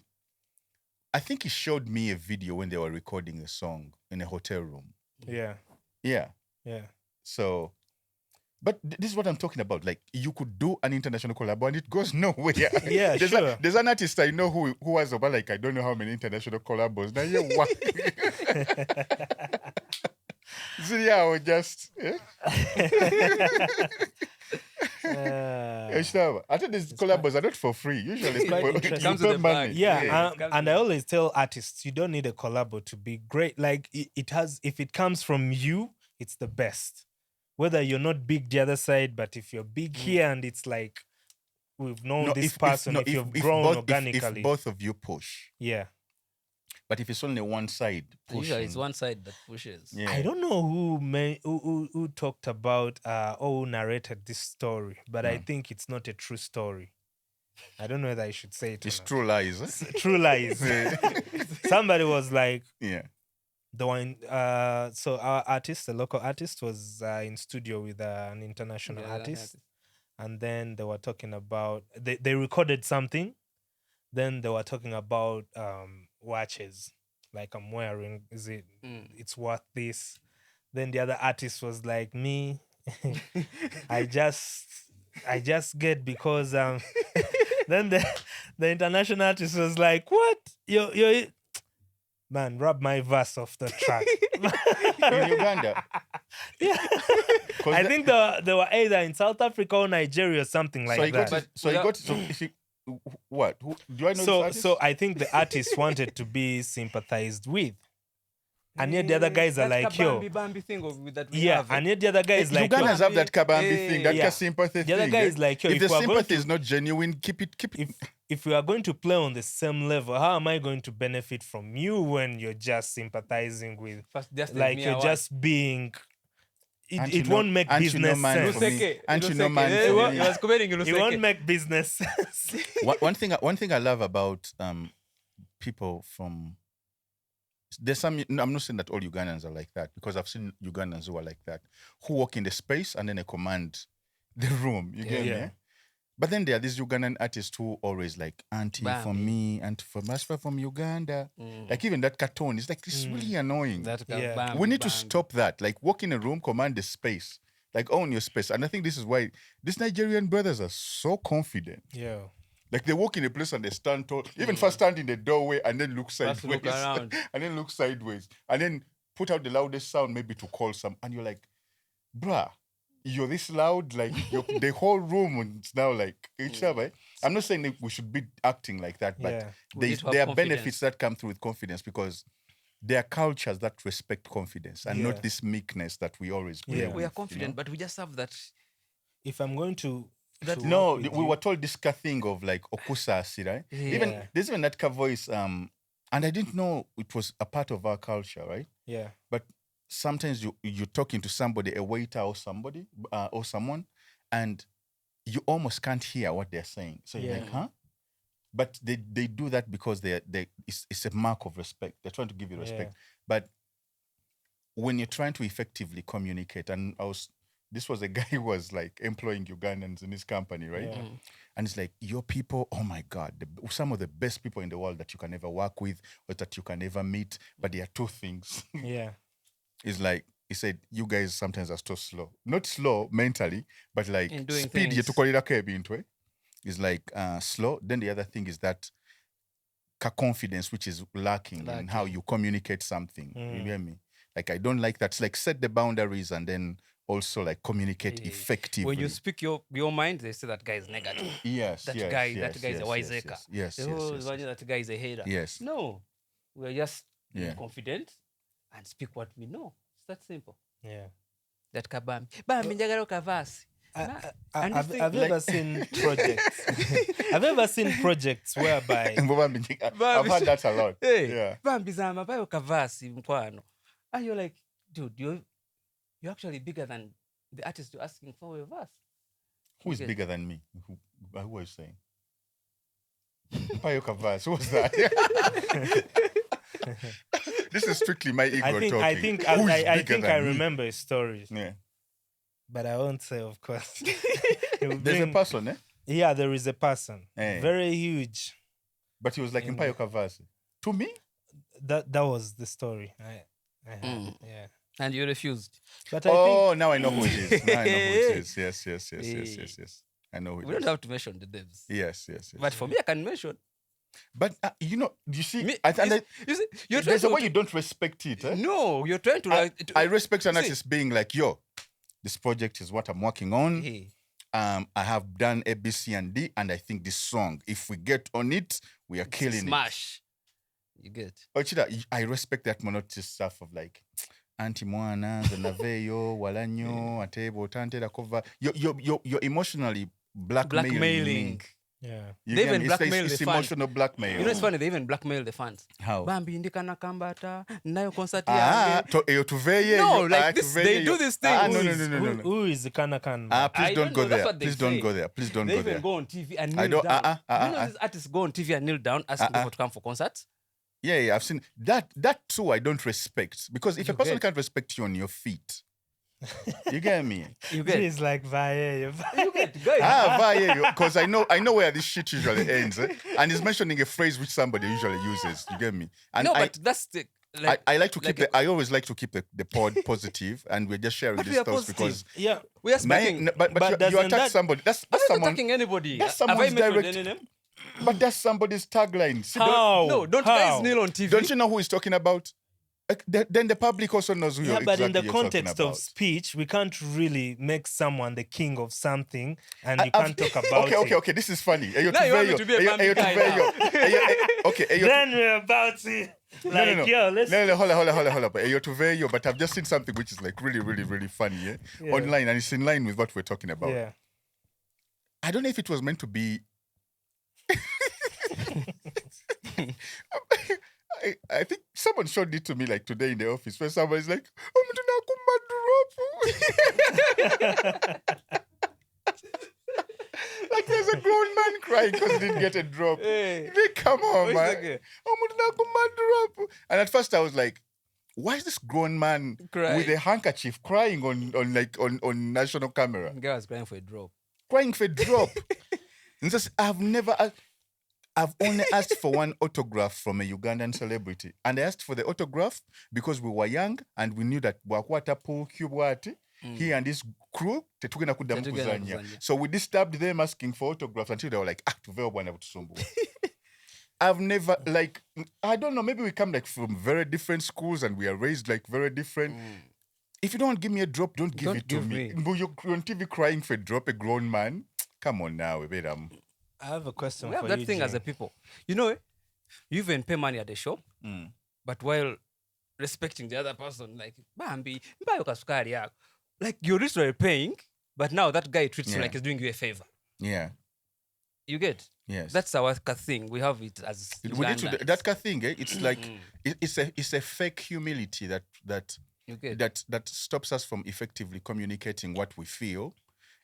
I think he showed me a video when they were recording a song in a hotel room. Yeah. Yeah. Yeah. So, but this is what I'm talking about. Like, you could do an international collab and it goes nowhere. Yeah, There's an artist I know who has about, like, I don't know how many international collabos. Now, yeah, what? So, yeah, I would just... I think these collabos are not for free. Usually, it comes with the money. Yeah, and I always tell artists, you don't need a collabo to be great. Like, it has, if it comes from you, it's the best. Whether you're not big the other side, but if you're big here and it's like, we've known this person, if you've grown organically. If both of you push. Yeah. But if it's only one side pushing. Usually it's one side that pushes. Yeah. I don't know who talked about or who narrated this story, but I think it's not a true story. I don't know whether I should say it. It's true lies. True lies. Somebody was like, yeah. The one, so our artist, the local artist, was in studio with an international artist, and then they were talking about they recorded something. Then they were talking about watches, like I'm wearing. Is it? It's worth this. Then the other artist was like, me, I just get because Then the international artist was like, what? You man, rub my verse off the track. In Uganda? Yeah. I think they were either in South Africa or Nigeria or something like that. What? Do I know this artist? So I think the artist wanted to be sympathized with. And yet the other guys are like, yo. And yet the other guy is like, Ugandans have that kabambi thing, that sympathy thing. The other guy is like, yo, if the sympathy is not genuine, keep it. If we are going to play on the same level, how am I going to benefit from you when you're just sympathizing with, like you're just being... It won't make business sense. It won't make business sense. One thing I love about people from... There's some... I'm not saying that all Ugandans are like that, because I've seen Ugandans who are like that, who walk in the space and then they command the room. You get me? But then there are these Ugandan artists who always like, auntie from me, auntie from Masfa from Uganda. Like even that cartoon, it's like, it's really annoying. We need to stop that. Like walk in a room, command the space. Like own your space. And I think this is why these Nigerian brothers are so confident. Yeah. Like they walk in a place and they stand tall. Even first stand in the doorway and then look sideways. Look around. And then look sideways. And then put out the loudest sound maybe to call some. And you're like, bruh, you're this loud, like the whole room is now like each other. I'm not saying that we should be acting like that, but there are benefits that come through with confidence, because there are cultures that respect confidence and not this meekness that we always play with. We are confident, but we just have that. If I'm going to we were told this thing of like okusasi, right? Even there's even that voice, and I didn't know it was a part of our culture, right? Yeah. But sometimes you're talking to somebody, a waiter or somebody or someone, and you almost can't hear what they're saying. So you're like, huh? But they do that because it's a mark of respect. They're trying to give you respect. But when you're trying to effectively communicate, and this was a guy who was like employing Ugandans in his company, right? Yeah. And it's like, your people, oh my God, some of the best people in the world that you can ever work with or that you can ever meet. But there are two things. Yeah. It's like, he said, you guys sometimes are so slow. Not slow mentally, but like speed. It's like slow. Then the other thing is that confidence, which is lacking in how you communicate something. You hear me? Like, I don't like that. It's like set the boundaries and then also like communicate effectively. When you speak your mind, they say that guy is negative. That guy is a wiseacre. That guy is a hater. Yes. No, we're just confident and speak what we know. It's that simple. Yeah. That kabambi. Bambi njagala kavasi. I've ever seen projects. I've ever seen projects whereby I've heard that a lot. Hey, Bambi zama bayo kavasi mkwano. And you're like, dude, you're actually bigger than the artist you're asking for a verse. Who is bigger than me? Who are you saying? Payo Kavas, who was that? This is strictly my ego talking. I think I remember his stories. Yeah. But I won't say, of course. There's a person, eh? Yeah, there is a person. Very huge. But he was like in Payo Kavas. To me? That was the story. I heard. Yeah. And you refused. But now I know who it is. Now I know who it is. Yes. I know who it is. We don't have to mention the names. Yes. But for me, I can mention. But you see, there's a way you don't respect it. Eh? No, you're trying to I respect an artist being like, yo, this project is what I'm working on. Hey. I have done A, B, C, and D, and I think this song, if we get on it, we are killing smash. You get. Ochida, I respect that monotonous stuff of like, Anti Mwana, Naveyo, Walanyo, Atebo, Tante, Dakova. You're emotionally blackmailing. Yeah. They even blackmail the fans. It's emotional blackmail. You know, it's funny, they even blackmail the fans. How? Bambi indikana kambata, nayo concert No, like this, they do this thing. No. Who is the Kana? Please don't go there. Please don't go there. Please don't go there. They even go on TV and kneel down. You know, these artists go on TV and kneel down asking people to come for concerts? Yeah, I've seen that. That too, I don't respect. Because if a person can't respect you on your feet, you get me? You get it's like Vaye. You get Vaye, because I know where this shit usually ends. Eh? And he's mentioning a phrase which somebody usually uses. You get me? And no, but that's the I like to keep I always like to keep the pod positive, and we're just sharing these thoughts because we are speaking. But you attack somebody. That's someone attacking anybody. That's someone's direct. But that's somebody's tagline. See, don't guys kneel on TV. Don't you know who he's talking about? Then the public also knows who you're but in the you're context of speech, we can't really make someone the king of something, and you can't talk about it. Okay. This is funny. Now you want me to be a Bambi guy now. Then we're about to hold up. But I've just seen something which is like really, really, really funny online, and it's in line with what we're talking about. Yeah. I don't know if it was meant to be. I think someone showed it to me like today in the office where somebody's like, like there's a grown man crying because he didn't get a drop. Hey. Come on, man. And at first I was like, why is this grown man with a handkerchief crying on national camera? The guy was crying for a drop. Crying for a drop. And just, I've only asked for one autograph from a Ugandan celebrity. And I asked for the autograph because we were young and we knew that he and his crew, so we disturbed them asking for autographs until they were like, I've never, like, I don't know, maybe we come like from very different schools and we are raised like very different. If you don't give me a drop, don't give it to me. You're on TV crying for a drop, a grown man. Come on now, I have a question we for have you, that thing Jane. as a people. You know, you even pay money at the shop, but while respecting the other person, like, Bambi, like you're literally paying, but now that guy treats you like he's doing you a favor. Yeah. You get? Yes. That's our thing. We have it as Ugandans. That thing, it's like, it's a fake humility that stops us from effectively communicating what we feel.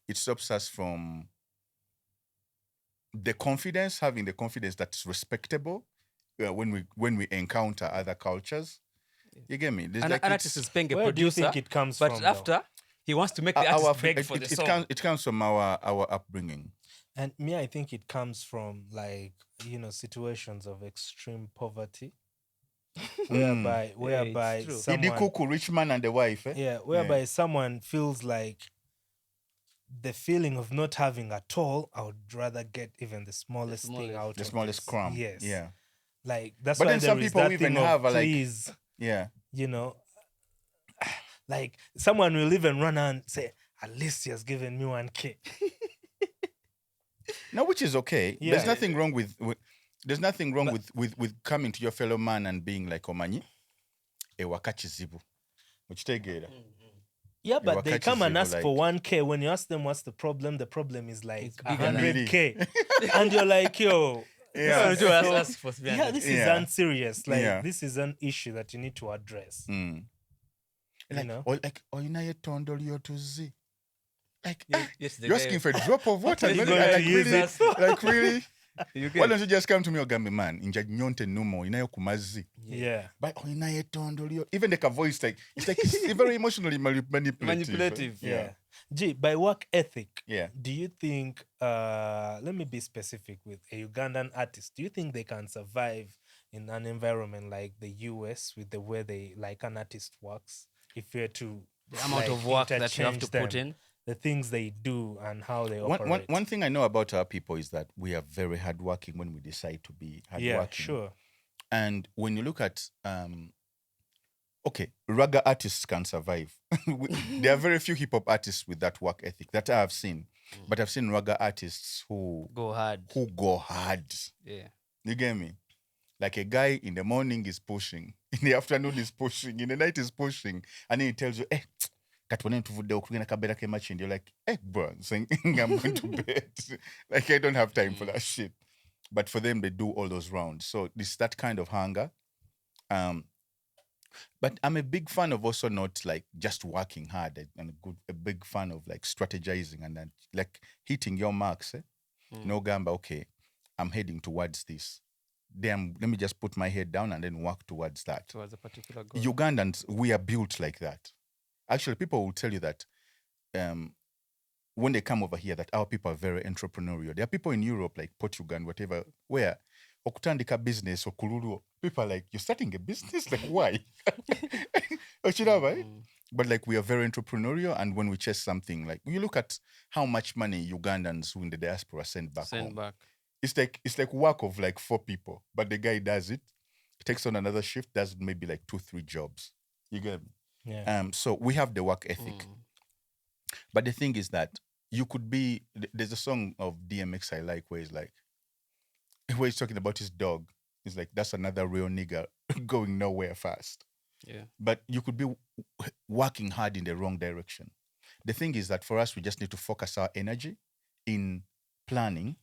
It stops us from having the confidence that's respectable when we encounter other cultures. You get me? An artist is paying a producer. Where do you think it comes from? But after, he wants to make the artist beg for the song. It comes from our upbringing. And me, I think it comes from situations of extreme poverty. whereby someone, rich man and the wife. Whereby someone feels like the feeling of not having at all, I would rather get even the smallest thing out. The smallest crumb. Yes. Yeah. Like that's but why then there some is people that even thing have of like, please. Yeah. Like someone will even run and say, at least he has given me 1K. Now, which is okay. Yeah. There's nothing wrong with coming to your fellow man and being like Omanyi. Ewakachizibu. Which take it. Yeah, but they come and ask for 1K. When you ask them what's the problem is like 100K. And you're like, yo. Yeah. This is unserious. Like, this is an issue that you need to address. you know? Or like, oinaye tondo lyo tuzi. Like, yes, you're asking for a drop of water. You Man. go Like, to use really? it. Like, really? You Why get don't you just come to me, Ogambi man? Inja nyonte numo, inayo kumazi. Yeah. But oinaye tondo lyo. Even like a voice, like, it's very emotionally manipulative. Yeah. Gee, by work ethic, Yeah. do you think, let me be specific with a Ugandan artist, do you think they can survive in an environment like the US with the way they, like an artist works? If you're to the amount of work that you have to put in. The things they do and how they operate. One thing I know about our people is that we are very hardworking when we decide to be hardworking. Yeah, sure. And when you look at, raga artists can survive. There are very few hip hop artists with that work ethic that I have seen. But I've seen raga artists who go hard. Yeah. You get me? Like a guy in the morning is pushing, in the afternoon is pushing, in the night is pushing, and then he tells you, and you're like, bro, I'm going to bed. Like, I don't have time for that shit. But for them, they do all those rounds. So it's that kind of hunger. But I'm a big fan of also not like just working hard, and a big fan of like strategizing and then like hitting your marks. No gamba, okay, I'm heading towards this. Then let me just put my head down and then work towards that. Towards a particular goal. Ugandans, we are built like that. Actually, people will tell you that when they come over here, that our people are very entrepreneurial. There are people in Europe, like Portugal and whatever, where okutandika business or kululu, people are like, you're starting a business? Like, why? But like, we are very entrepreneurial, and when we chase something, like, you look at how much money Ugandans who in the diaspora send back home. It's like work of like 4 people, but the guy does it, takes on another shift, does maybe like 2-3 jobs. You get me? Yeah. So we have the work ethic. But the thing is that you could be, there's a song of DMX I like where he's talking about his dog. He's like, that's another real nigga going nowhere fast. Yeah. But you could be working hard in the wrong direction. The thing is that for us, we just need to focus our energy in planning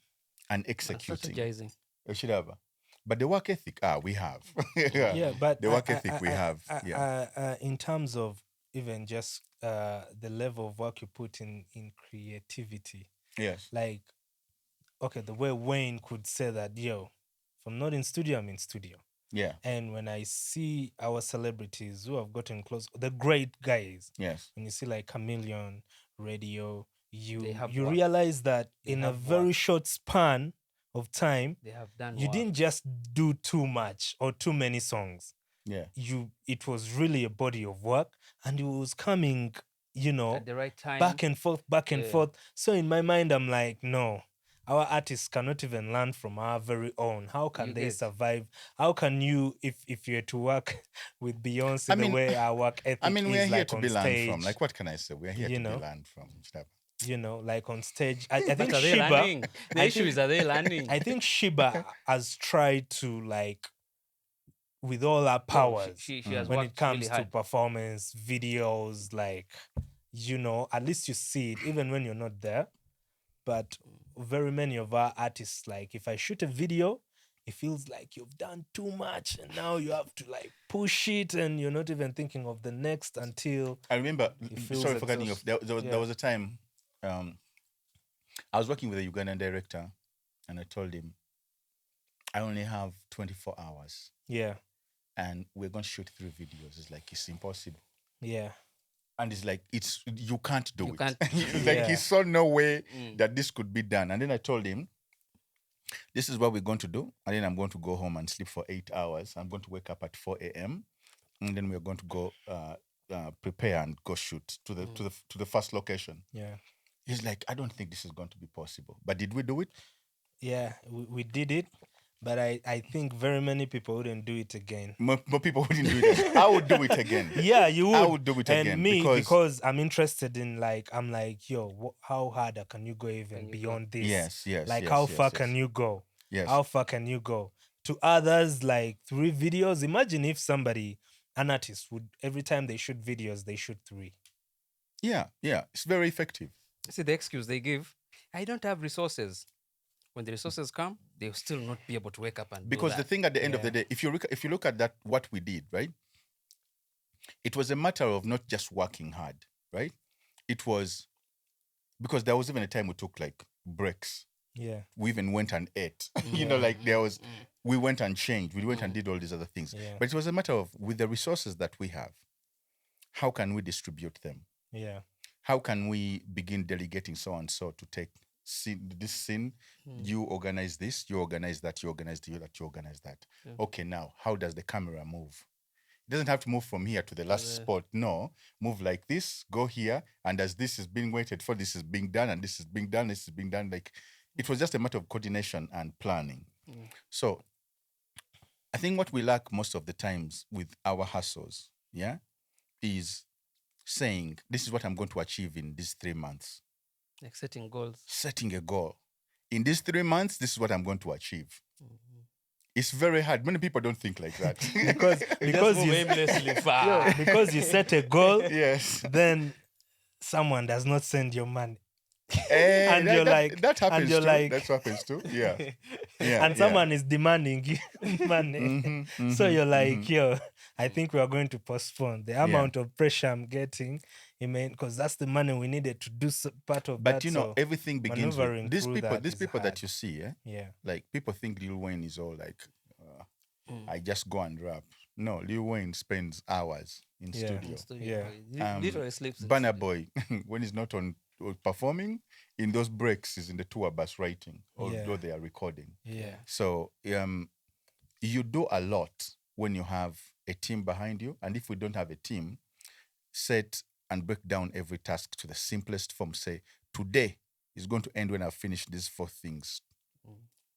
and executing. Strategizing. But the work ethic, we have. Yeah, but the work ethic we have. In terms of even just the level of work you put in creativity. Yes. Like, okay, the way Wayne could say that, if I'm not in studio, I'm in studio. Yeah. And when I see our celebrities who have gotten close, the great guys. Yes. When you see like Chameleon, Radio, you work. realize that in a very short span of time, they have done you work. didn't just do too much or too many songs. Yeah. It was really a body of work, and it was coming, at the right time, back and forth. So in my mind, I'm like, no, our artists cannot even learn from our very own. How can they survive? How can you, if you're to work with Beyonce, the way our work ethic is, we're here like to on be learned stage, from. Like, what can I say? We're here to be learned from. Like on stage. I think are they Shiba. Learning? The issue is, are they learning? I think Shiba has tried to, like, with all her powers, she has when worked it comes really to hard. performance, videos, like, at least you see it, even when you're not there. But very many of our artists, like, if I shoot a video, it feels like you've done too much, and now you have to like push it, and you're not even thinking of the next until. I remember. Sorry for cutting you off. There was a time. I was working with a Ugandan director, and I told him, I only have 24 hours. Yeah. And we're going to shoot 3 videos. It's like, it's impossible. Yeah. And it's like, you can't do it. Can't. Like, he saw no way that this could be done. And then I told him, this is what we're going to do. And then I'm going to go home and sleep for 8 hours. I'm going to wake up at 4 a.m. And then we're going to go prepare and go shoot to the first location. Yeah. He's like, I don't think this is going to be possible. But did we do it? Yeah, we did it. But I think very many people wouldn't do it again. More people wouldn't do it. I would do it again. Yeah, you would. I would do it again. And me, because I'm interested in, like, I'm like, how harder can you go even beyond this? Yes. Like, how far can you go? Yes. How far can you go? To others, like 3 videos. Imagine if an artist would, every time they shoot videos, they shoot 3. Yeah. It's very effective. See, the excuse they give, I don't have resources. When the resources come, they'll still not be able to wake up and because do the that. thing at the end of the day, if you look at that, what we did, right? it was a matter of not just working hard, right? It was because there was even a time we took like breaks. Yeah. We even went and ate. You know, like there was, we went and changed. We went and did all these other things. Yeah. But it was a matter of, with the resources that we have, how can we distribute them? Yeah. How can we begin delegating so and so to take this scene? You organize this, you organize that, you organize that, you organize that. Yeah. Okay, now, how does the camera move? It doesn't have to move from here to the last spot. No, move like this, go here, and as this is being waited for, this is being done, and this is being done, this is being done. Like, it was just a matter of coordination and planning. So I think what we lack most of the times with our hustles, is saying, this is what I'm going to achieve in these 3 months. Like setting goals. Setting a goal. In these 3 months, this is what I'm going to achieve. It's very hard. Many people don't think like that. because you aimlessly far. Because you set a goal, yes. Then someone does not send your money. And you're like, that happens and you're too. like, That happens too. Yeah. And someone is demanding you money. So you're like, yo, I think we are going to postpone. The amount of pressure I'm getting, because that's the money we needed to do part of that. But you know, everything begins with these people hard. that you see, like people think Lil Wayne is all like, I just go and rap. No, Lil Wayne spends hours in studio. Literally sleeps. Burna Boy, when he's not on performing, in those breaks, is in the tour bus writing, although they are recording. So you do a lot when you have a team behind you. And if we don't have a team, set and break down every task to the simplest form. Say, today is going to end when I've finished these 4 things.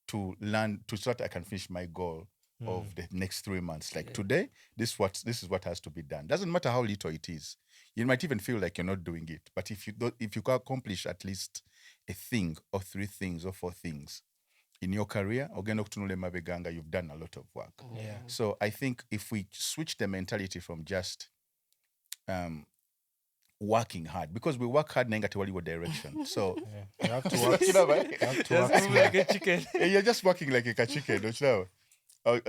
To learn, to so that I can finish my goal of the next 3 months. Like today, this is what has to be done. Doesn't matter how little it is. You might even feel like you're not doing it. But if you can accomplish at least a thing or 3 things or 4 things in your career, you've done a lot of work. So I think if we switch the mentality from just working hard, because we work hard nainga tewaliwo direction. So you have to work. You know, right? You have to work like a chicken. You're just working like a chicken, don't you know?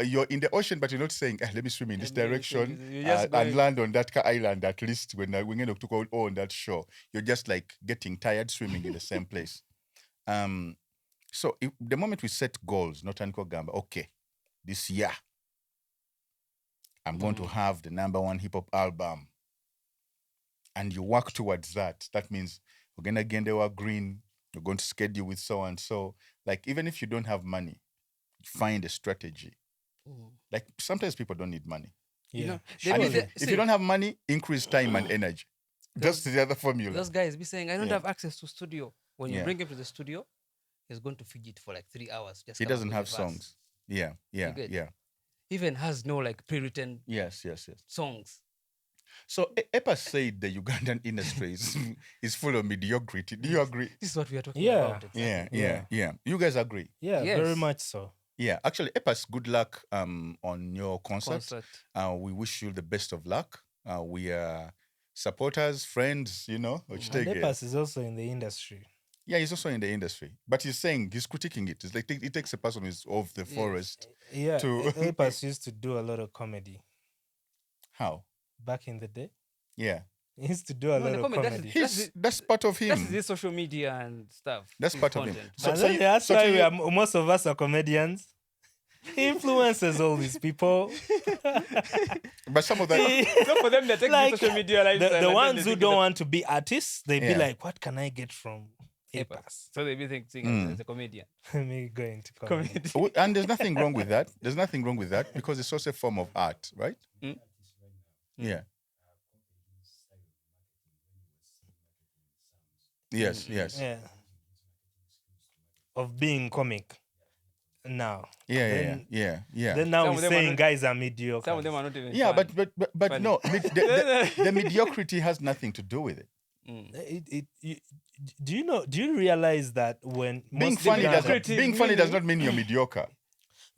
You're in the ocean, but you're not saying, let me swim in this direction and land on that island at least when we end up to go on that shore. You're just like getting tired swimming in the same place. So the moment we set goals, not Anko Gamba, okay, this year, I'm going to have the #1 hip hop album. And you work towards that. That means we're going to get our green, you're going to schedule with so and so. Like, even if you don't have money, find a strategy. Like, sometimes people don't need money. You know, if you don't have money, increase time and energy. That's the other formula. Those guys be saying, I don't have access to studio. When you bring him to the studio, he's going to fidget for like 3 hours. He doesn't have songs. Yeah. Even has no like pre-written yes songs. So Epa said the Ugandan industry is full of mediocrity. Do you agree? This is what we are talking about. Exactly. Yeah. You guys agree? Yeah, yes. Very much so. Yeah, actually, Epas, good luck on your concert. We wish you the best of luck. We are supporters, friends, you know. And Epas is also in the industry. Yeah, he's also in the industry. But he's critiquing it. It's like it takes a person who's of the forest. Yeah, Epas used to do a lot of comedy. How? Back in the day? Yeah. He used to do a lot of comedy. That's part of him. That's his social media and stuff. That's part of him. That's why most of us are comedians. He influences all these people. But some of them... So for them, they take the social media... The ones who don't want to be artists, they be like, what can I get from Epas? So they be thinking as a comedian. Let me go into comedy. And there's nothing wrong with that. There's nothing wrong with that because it's also a form of art, right? Yeah. Yes. Yeah. Of being comic now. Yeah. Then now we're saying guys are mediocre. Some of them are not even fun. But no, the mediocrity has nothing to do with it. Do you realize that when being funny does not mean you're mediocre.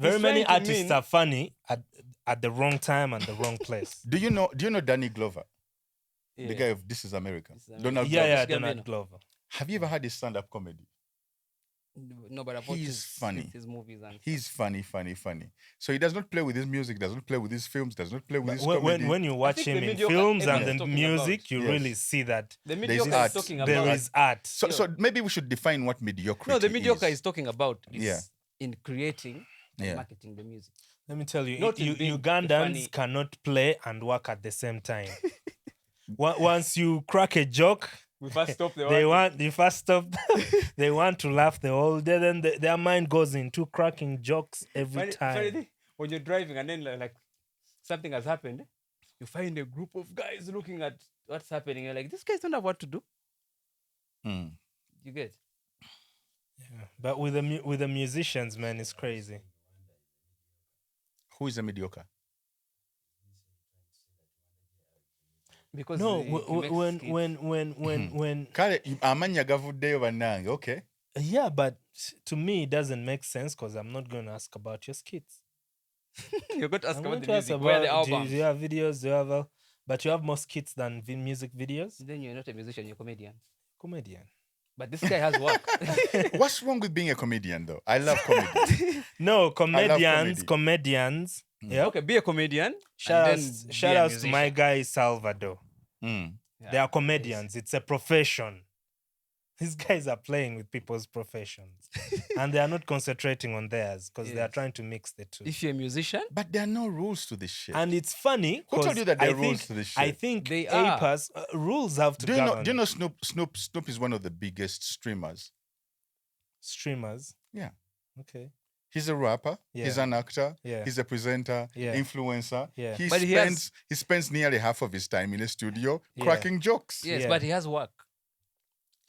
Very many artists are funny at the wrong time and the wrong place. Do you know Danny Glover? The guy of This Is America. Donald Glover. Yeah, Donald Glover. Have you ever had his stand-up comedy? No, but about He's funny. his movies and He's funny. So he does not play with his music, doesn't play with his films, does not play with his comedy. When you watch him in films and the music, you really see that the mediocre art. is talking about. there is art. So maybe we should define what mediocrity No, the mediocre is. is talking about is in creating and marketing the music. Let me tell you, Not in being Ugandans funny. cannot play and work at the same time. Once you crack a joke, We first stop the they want to laugh the whole day. Then their mind goes into cracking jokes every time. When you're driving and then like something has happened, you find a group of guys looking at what's happening. You're like, these guys don't have what to do. You get? Yeah. But with the musicians, man, it's crazy. Who is a mediocre? Because no, when Kale amanya gavuddeyo bannange, okay. Yeah, but to me it doesn't make sense because I'm not going to ask about your skits. You're going to ask about the ask music. Where are the albums? Do you have videos? Do you have but you have more skits than music videos? Then you're not a musician, you're a comedian. Comedian. But this guy has work. What's wrong with being a comedian though? I love comedy. No, comedians. Yeah. Okay, be a comedian. Shout outs to my guy Salvador. Mm. They are comedians. It's a profession. These guys are playing with people's professions. And they are not concentrating on theirs because they are trying to mix the two. If you're a musician. But there are no rules to this shit. And it's funny. Who told you that there are rules to this shit? I think they are. APAS, rules have to govern. Do you know Snoop is one of the biggest streamers? Streamers? Yeah. Okay. He's a rapper. Yeah. He's an actor. Yeah. He's a presenter. Yeah. Influencer. Yeah. He spends nearly half of his time in a studio cracking jokes. Yes, but he has work.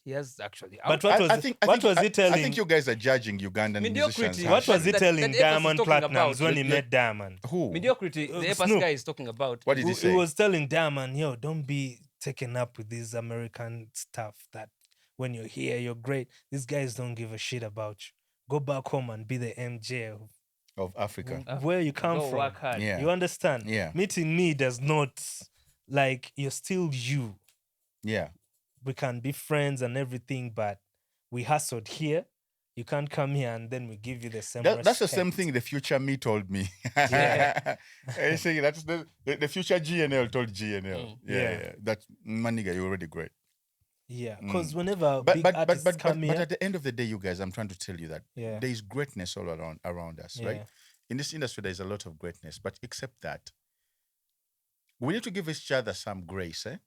He has actually. But what was he telling? I think you guys are judging Ugandan musicians. What was he telling Diamond Platnumz when he met Diamond? Who? Mediocrity. The EPAS guy is talking about. What did he say? He was telling Diamond, yo, don't be taken up with this American stuff that when you're here, you're great. These guys don't give a shit about you. Go back home and be the MJ of Africa. Where you come from. Work hard. Yeah. You understand? Yeah. Meeting me does not, like, you're still you. Yeah. We can be friends and everything, but we hustled here. You can't come here and then we give you the same respect. That's the same thing the future me told me. Yeah. I say that's the future GNL told GNL. Yeah. That's maniga, you're already great. Yeah, because whenever big artists come here... But at the end of the day, you guys, I'm trying to tell you that there is greatness all around us, right? In this industry, there's a lot of greatness, but except that, we need to give each other some grace, eh?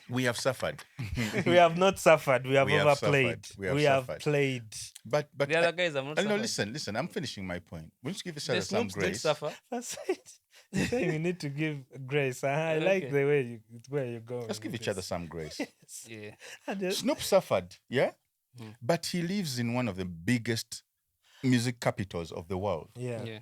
We have suffered. We have not suffered. We have overplayed. We have played. But the other guys have not suffered. No, listen. I'm finishing my point. We need to give each other some grace. Did suffer. That's it. You need to give grace. I like the way where you go. Let's give each other some grace. Yeah. Snoop suffered, yeah? But he lives in one of the biggest music capitals of the world. Yeah.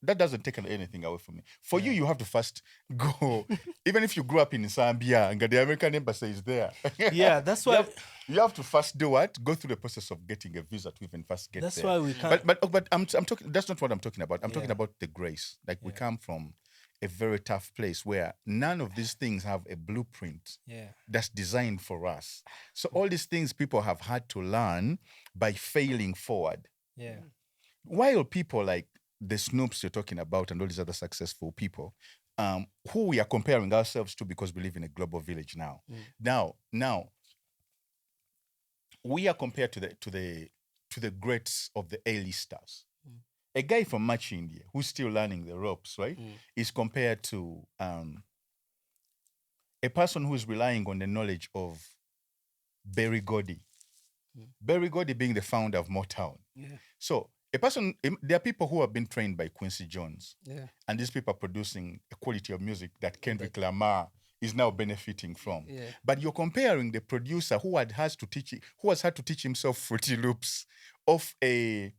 That doesn't take anything away from me. For you have to first go. Even if you grew up in Zambia and the American embassy is there. Yeah, that's why you have to first do what? Go through the process of getting a visa to even first get there. That's why we can't. But I'm talking. That's not what I'm talking about. I'm talking about the grace. Like we come from a very tough place where none of these things have a blueprint that's designed for us. So all these things people have had to learn by failing forward. Yeah. While people like the Snoops you're talking about and all these other successful people, who we are comparing ourselves to because we live in a global village now. Now, we are compared to the greats of the A-listers. A guy from Machi, India, who's still learning the ropes, right, is compared to a person who is relying on the knowledge of Berry Gordy. Berry Gordy being the founder of Motown. Yeah. So there are people who have been trained by Quincy Jones. Yeah. And these people are producing a quality of music that Kendrick Lamar is now benefiting from. Yeah. But you're comparing the producer who has had to teach himself Fruity Loops of a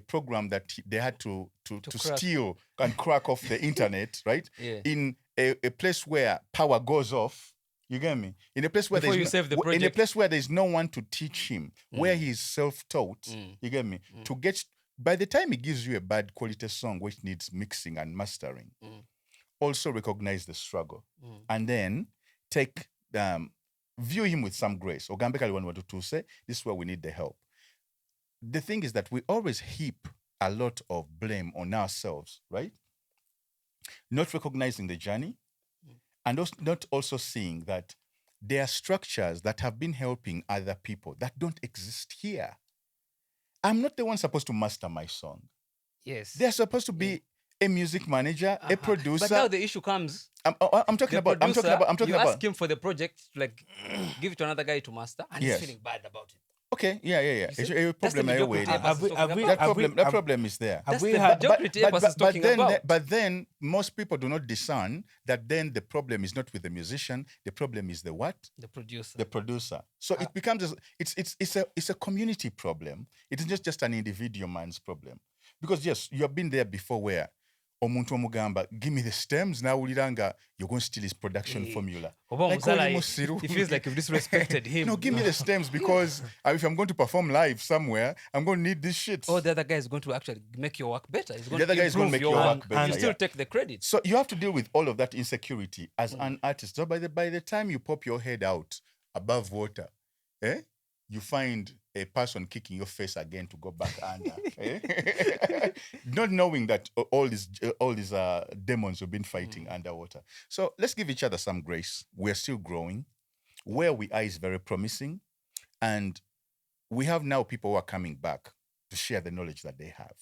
program that they had to steal and crack off the internet, right? Yeah. In a place where power goes off. You get me? In a place where there's no one to teach him, where he's self-taught. You get me? By the time he gives you a bad quality song which needs mixing and mastering, also recognize the struggle, and then take view him with some grace. Ogambe kali wanu to say, this is where we need the help. The thing is that we always heap a lot of blame on ourselves, right? Not recognizing the journey, and not also seeing that there are structures that have been helping other people that don't exist here. I'm not the one supposed to master my song. Yes. They're supposed to be a music manager, a producer. But now the issue comes. I'm talking about. You ask him for the project, like give it to another guy to master, and he's feeling bad about it. Okay, yeah. It's a problem. That problem is there. That's the mediocrity is talking about. But then most people do not discern that then the problem is not with the musician. The problem is the what? The producer. The producer. So it becomes it's a community problem. It is not just an individual man's problem. Because yes, you have been there before where omuntu omugamba, give me the stems, now uliranga, you're going to steal his production formula. Like, he feels like you've disrespected him. No, give me the stems because if I'm going to perform live somewhere, I'm going to need this shit. Oh, the other guy is going to actually make your work better. He's going the other guy is going to make your work better. You still take the credit. So you have to deal with all of that insecurity as an artist. So by the time you pop your head out above water, you find a person kicking your face again to go back under. Not knowing that all these demons have been fighting underwater. So let's give each other some grace. We're still growing. Where we are is very promising. And we have now people who are coming back to share the knowledge that they have.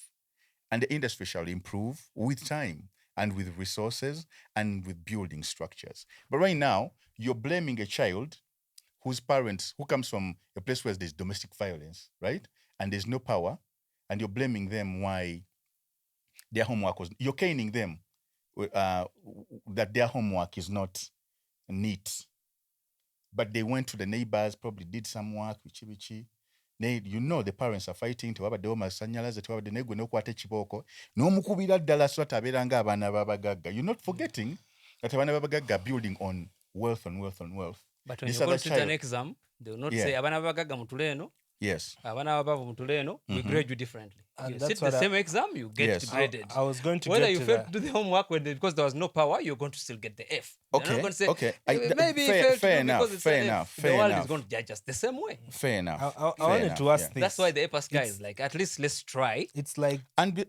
And the industry shall improve with time and with resources and with building structures. But right now, you're blaming a child whose parents, who comes from a place where there's domestic violence, right? And there's no power, and you're blaming them why their homework was, you're caning them that their homework is not neat. But they went to the neighbors, probably did some work, wichi. You know the parents are fighting to have masanyalaze to have the nego no kwate chiboko. No mukubira ddala so taberanga abana babagaga. You're not forgetting that abana babagaga building on wealth on wealth on wealth. But when you go to an exam, they will not say, Abana Bagaga Mutuleno. Yes. Abana Babu Mutuleno, we grade you differently. You sit the same exam, you get graded. I was going to whether you failed to do the homework because there was no power, you're going to still get the F. Okay. Not going to say, okay. Maybe fair enough. The world is going to judge us the same way. Fair enough. I wanted to ask this. That's why the EPAS guy is like, at least let's try. It's like... And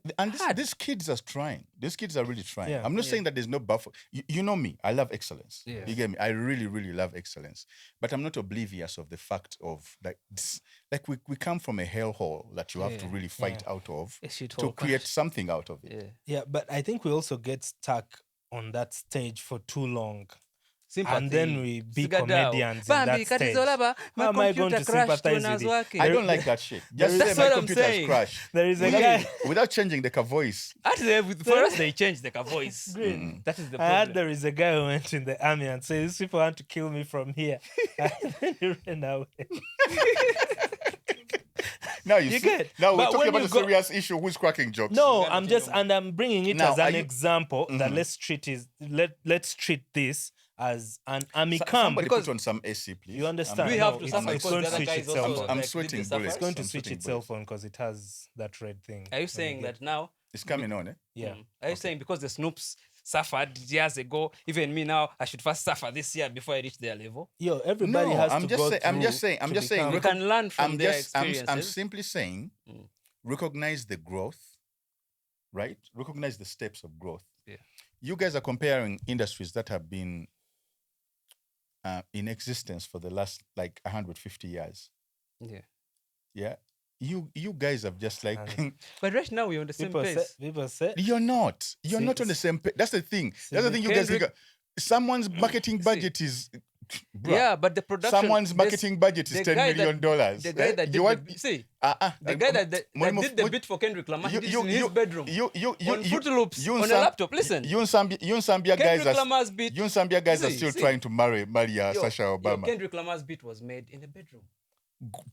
these kids are trying. These kids are really trying. Yeah. I'm not saying that there's no buffer. You know me. I love excellence. Yeah. You get me? I really, really love excellence. But I'm not oblivious of the fact of like we come from a hellhole that you have to really fight out of to create something out of it. Yeah, but I think we also get stuck on that stage for too long. Sympathy. And then we be comedians in that stage. How am I going to sympathize with it? I don't like that shit. Just That's say my what I'm computer's saying. crashed. There is a guy... Without changing the voice. For us, they changed the voice. That is the problem. There is a guy who went in the army and said, these people want to kill me from here. And then he ran away. Now you see, get. now we're But talking when about a serious issue. Who's cracking jokes? No, I'm bringing it Now, as an example that let's treat this as an army camp. Somebody put on some AC, please. You understand? We have to suffer it's because going the to other switch guys itself also on. I'm like, sweating did the bullets. It's going to I'm switch sweating itself on because it has that red thing. Are you saying that now? It's coming on, eh? Yeah. Are you saying because the Snoops suffered years ago, even me now, I should first suffer this year before I reach their level? Yo, everybody has to go through. I'm just saying. We can learn from their experiences. I'm simply saying, recognize the growth, right? Recognize the steps of growth. Yeah. You guys are comparing industries that have been in existence for the last 150 years. Yeah. Yeah. You guys have just but right now we're on the same pace. People say you're not. You're not on the same pace. That's the thing. That's the thing you guys think. Someone's marketing budget is yeah, but the production. Someone's marketing budget is $10 million. The guy that did the guy that did the beat for Kendrick Lamar, he did in his bedroom. On Fruit Loops, on a laptop. Listen. You and Zambia guys are still trying to marry Sasha Obama. Kendrick Lamar's beat was made in a bedroom.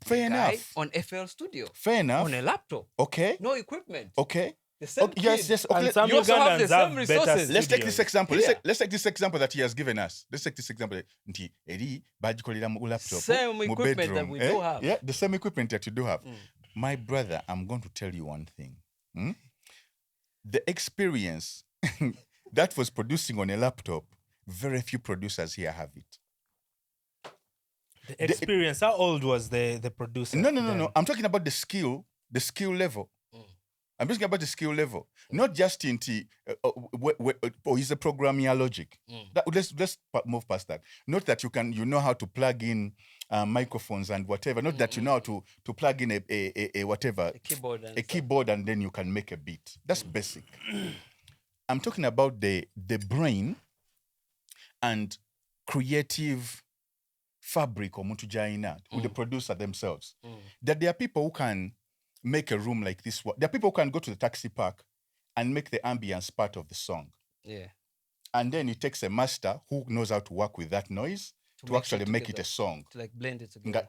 Fair enough. On FL Studio. Fair enough. On a laptop. Okay. No equipment. Okay. The same yes. Okay. And some you also have Ugandans the same have resources. better Let's take this studios. example. Yeah. Let's take this example that he has given us. Let's take this example. Nti eri bagikolera mu laptop. Same mu equipment bedroom, that we do have. Yeah, the same equipment that you do have. My brother, I'm going to tell you one thing. The experience that was producing on a laptop, very few producers here have it. The experience. How old was the producer? No. I'm talking about the skill level. I'm talking about the skill level, not just in or is a programming logic. Let's move past that. Not that you know how to plug in microphones and whatever. Not that you know how to plug in a whatever a keyboard and then you can make a beat. That's basic. I'm talking about the brain and creative fabric or mutujaina with the producer themselves. That there are people who can make a room like this. There are people who can go to the taxi park and make the ambience part of the song. Yeah. And then it takes a master who knows how to work with that noise to actually make it a song. To like blend it together.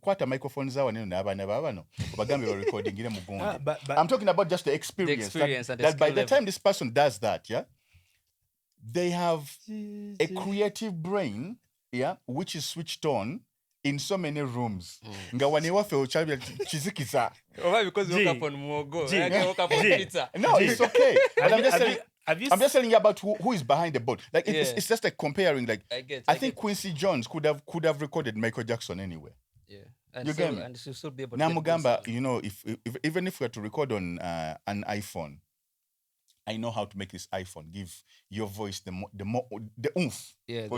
Kwata microphones awa neno n'abaana baabano obagambe ba recording ile mugundi. I'm talking about just the experience. That by the time this person does that, yeah, they have a creative brain, yeah, which is switched on in so many rooms. Nga wanewafe ochabya chizikiza. Why? Because you woke up on muogo. You woke up on pizza. No, it's okay. But I'm just telling you about who is behind the board. Like it's just like comparing. Like I think Quincy Jones could have recorded Michael Jackson anywhere. Yeah, and you get me? And still be able to. Namugamba, you know, if even if we were to record on an iPhone, I know how to make this iPhone give your voice the oomph. Yeah.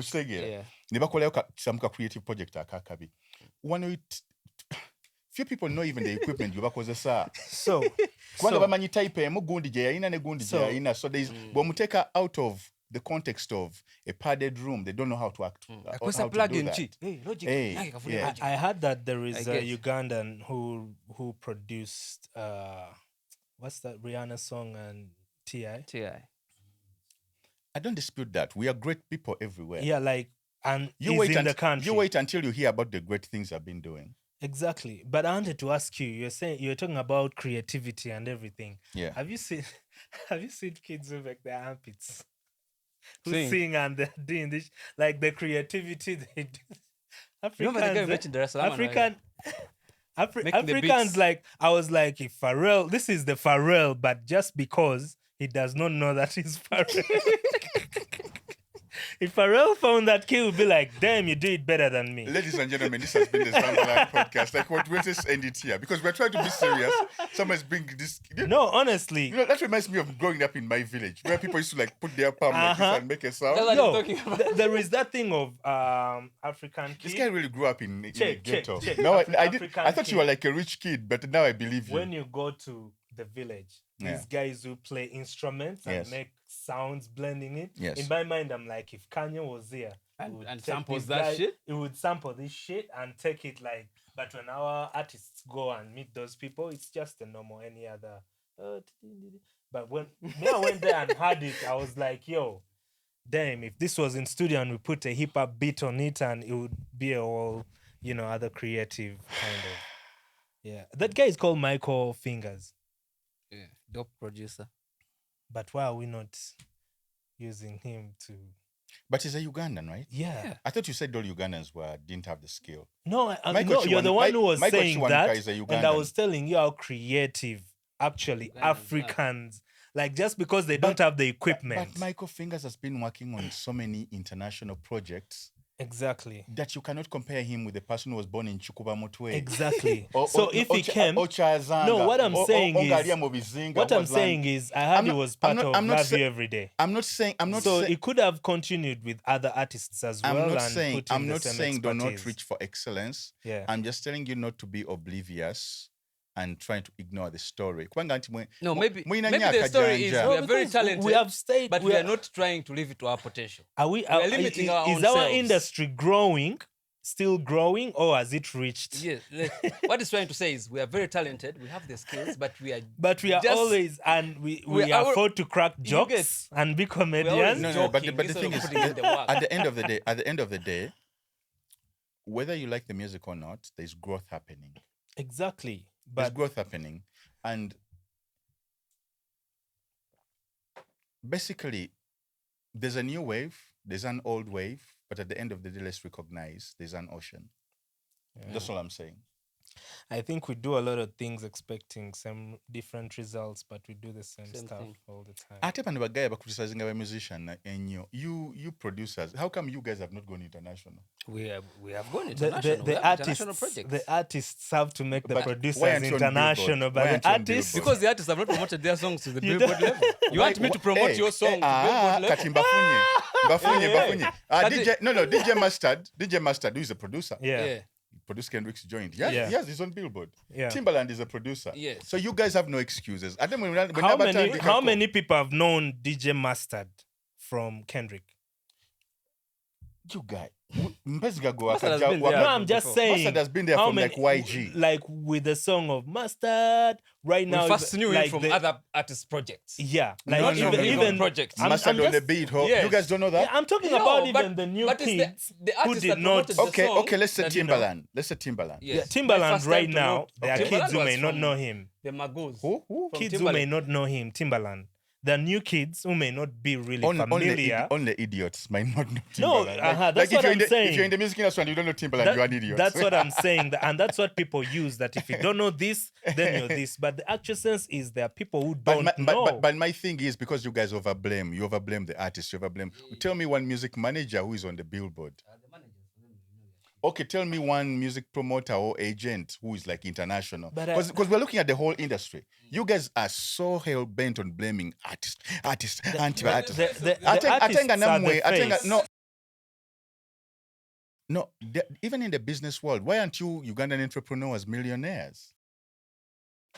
Nebakola some creative project akakabi. Few people know even the equipment yubakozesa. So kwanga bamanyi type emu gundi je yaina ne gundi je yaina. So there's bomuteka out of the context of a padded room, they don't know how to act. How to do that. I heard that there is a Ugandan who produced what's that Rihanna song and T.I. I don't dispute that. We are great people everywhere. Yeah, like, and you wait in the country. You wait until you hear about the great things I've been doing. Exactly. But I wanted to ask you, you're talking about creativity and everything. Yeah. Have you seen kids who make their armpits? Who sing and they're doing this, like the creativity they do. Africans, like, I was like, if Pharrell, this is the Pharrell, but just because he does not know that he's Pharrell. If Pharrell found that kid, would be like, damn, you do it better than me. Ladies and gentlemen, this has been the Zambaland podcast. Like, what? Let's just end it here because we're trying to be serious. Someone's bring this. No, honestly. You know, that reminds me of growing up in my village where people used to like put their palm like this and make a sound. There is that thing of African kid. This guy really grew up in a ghetto. No, I thought you were like a rich kid, but now I believe you. When you go to the village, these guys who play instruments and make sounds blending it. Yes. In my mind, I'm like, if Kanye was here and samples that shit, he would sample this shit and take it like. But when our artists go and meet those people, it's just a normal any other. But when I went there and heard it, I was like, yo, damn! If this was in studio and we put a hip hop beat on it, and it would be a whole, other creative kind of. Yeah, that guy is called Michael Fingers. Yeah, dope producer. But why are we not using him to? But he's a Ugandan, right? Yeah. I thought you said all Ugandans didn't have the skill. No, you're the one who was saying that, and I was telling you how creative actually Africans, like just because they don't have the equipment. But Michael Fingers has been working on so many international projects. Exactly. That you cannot compare him with the person who was born in Chukuba Mutwe. Exactly. If he came... No, what I'm saying is... I heard he was part of Love You Every Day. I'm not saying... So he could have continued with other artists as well. I'm not saying do not reach for excellence. Yeah. I'm just telling you not to be oblivious and trying to ignore the story. No, maybe the story is we are very talented, but we are not trying to live it to our potential. We are limiting our own selves. Is our industry growing, still growing, or has it reached? Yes. What it's trying to say is we are very talented, we have the skills, but we are always, and we afford to crack jokes and be comedians. No, but the thing is, at the end of the day, whether you like the music or not, there's growth happening. Exactly. There's growth happening. And basically, there's a new wave, there's an old wave, but at the end of the day, let's recognize there's an ocean. Yeah. That's all I'm saying. I think we do a lot of things expecting some different results, but we do the same stuff thing all the time. Ate pano bagaya criticizing our musician and you producers. How come you guys have not gone international? We have gone international. The artists, international projects. The artists have to make the producers international, but the artists, because the artists have not promoted their songs to the Billboard level. You want me to promote your song to Billboard level? Bafunye. DJ Mustard, who is a producer. Yeah. Produce Kendrick's joint. He has his own Billboard. Yeah. Timbaland is a producer. Yes. So you guys have no excuses. How many people have known DJ Mustard from Kendrick? You guys. I'm just saying. Mustard has been there from like YG. Like with the song of Mustard right now. We first knew him from other artists' projects. Yeah. Like even projects. Mustard on the beat. Yes. You guys don't know that? Yeah, I'm talking about even the new kids who did not. Okay, let's say Timbaland. Yes. Yeah, Timbaland right now, there are kids who may not know him. The Magos. Who? Kids who may not know him, Timbaland. The new kids who may not be really familiar. Only idiots might not know Timbaland. No, that's what I'm saying. If you're in the music industry and you don't know Timbaland, you're an idiot. That's what I'm saying. And that's what people use, that if you don't know this, then you're this. But the actual sense is there are people who don't know. But my thing is, because you guys overblame. You overblame the artist. You overblame. Tell me one music manager who is on the Billboard. Okay, tell me one music promoter or agent who is like international. Because we're looking at the whole industry. You guys are so hell-bent on blaming artists, anti-artists. No, even in the business world, why aren't you Ugandan entrepreneurs millionaires?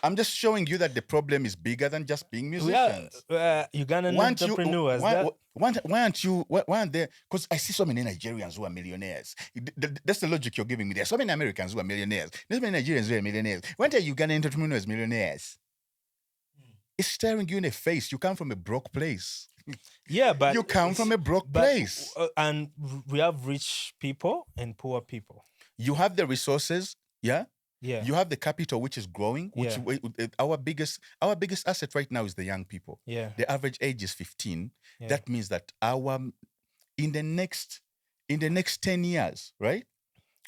I'm just showing you that the problem is bigger than just being musicians. Ugandan entrepreneurs. Why aren't there? Because I see so many Nigerians who are millionaires. That's the logic you're giving me. There are so many Americans who are millionaires. There's many Nigerians who are millionaires. Why aren't Ugandan entrepreneurs millionaires? It's staring you in the face. You come from a broke place. Yeah, but you come from a broke place. And we have rich people and poor people. You have the resources, yeah? Yeah. You have the capital, which is growing. Our biggest asset right now is the young people. Yeah. The average age is 15. Yeah. That means that in the next 10 years, right?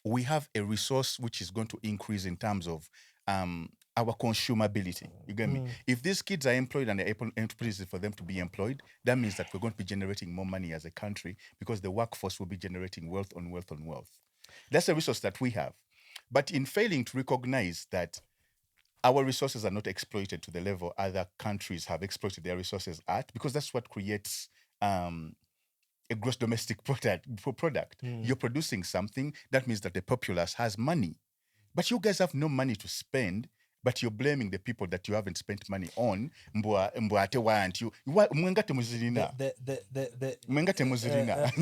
We have a resource which is going to increase in terms of our consumability. You get me? If these kids are employed and the opportunity for them to be employed, that means that we're going to be generating more money as a country because the workforce will be generating wealth on wealth on wealth. That's a resource that we have. But in failing to recognize that our resources are not exploited to the level other countries have exploited their resources at, because that's what creates a gross domestic product. You're producing something, that means that the populace has money. But you guys have no money to spend, but you're blaming the people that you haven't spent money on. Mwengate muzirina. Mwengate muzirina.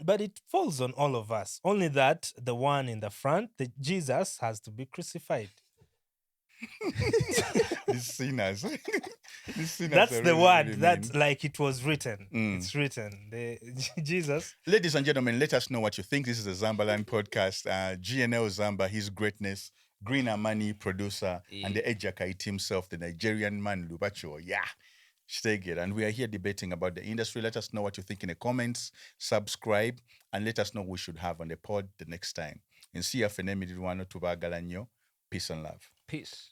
But it falls on all of us. Only that the one in the front, the Jesus, has to be crucified. These sinners. That's the word. That's like it was written. It's written. Jesus. Ladies and gentlemen, let us know what you think. This is the Zambaland podcast. GNL Zamba, his greatness, Green Amani, producer, and the Ejakait himself, the Nigerian man, Lubacho. Yeah. Stay good. And we are here debating about the industry. Let us know what you think in the comments. Subscribe, and let us know what we should have on the pod the next time. And see you for Peace and love. Peace.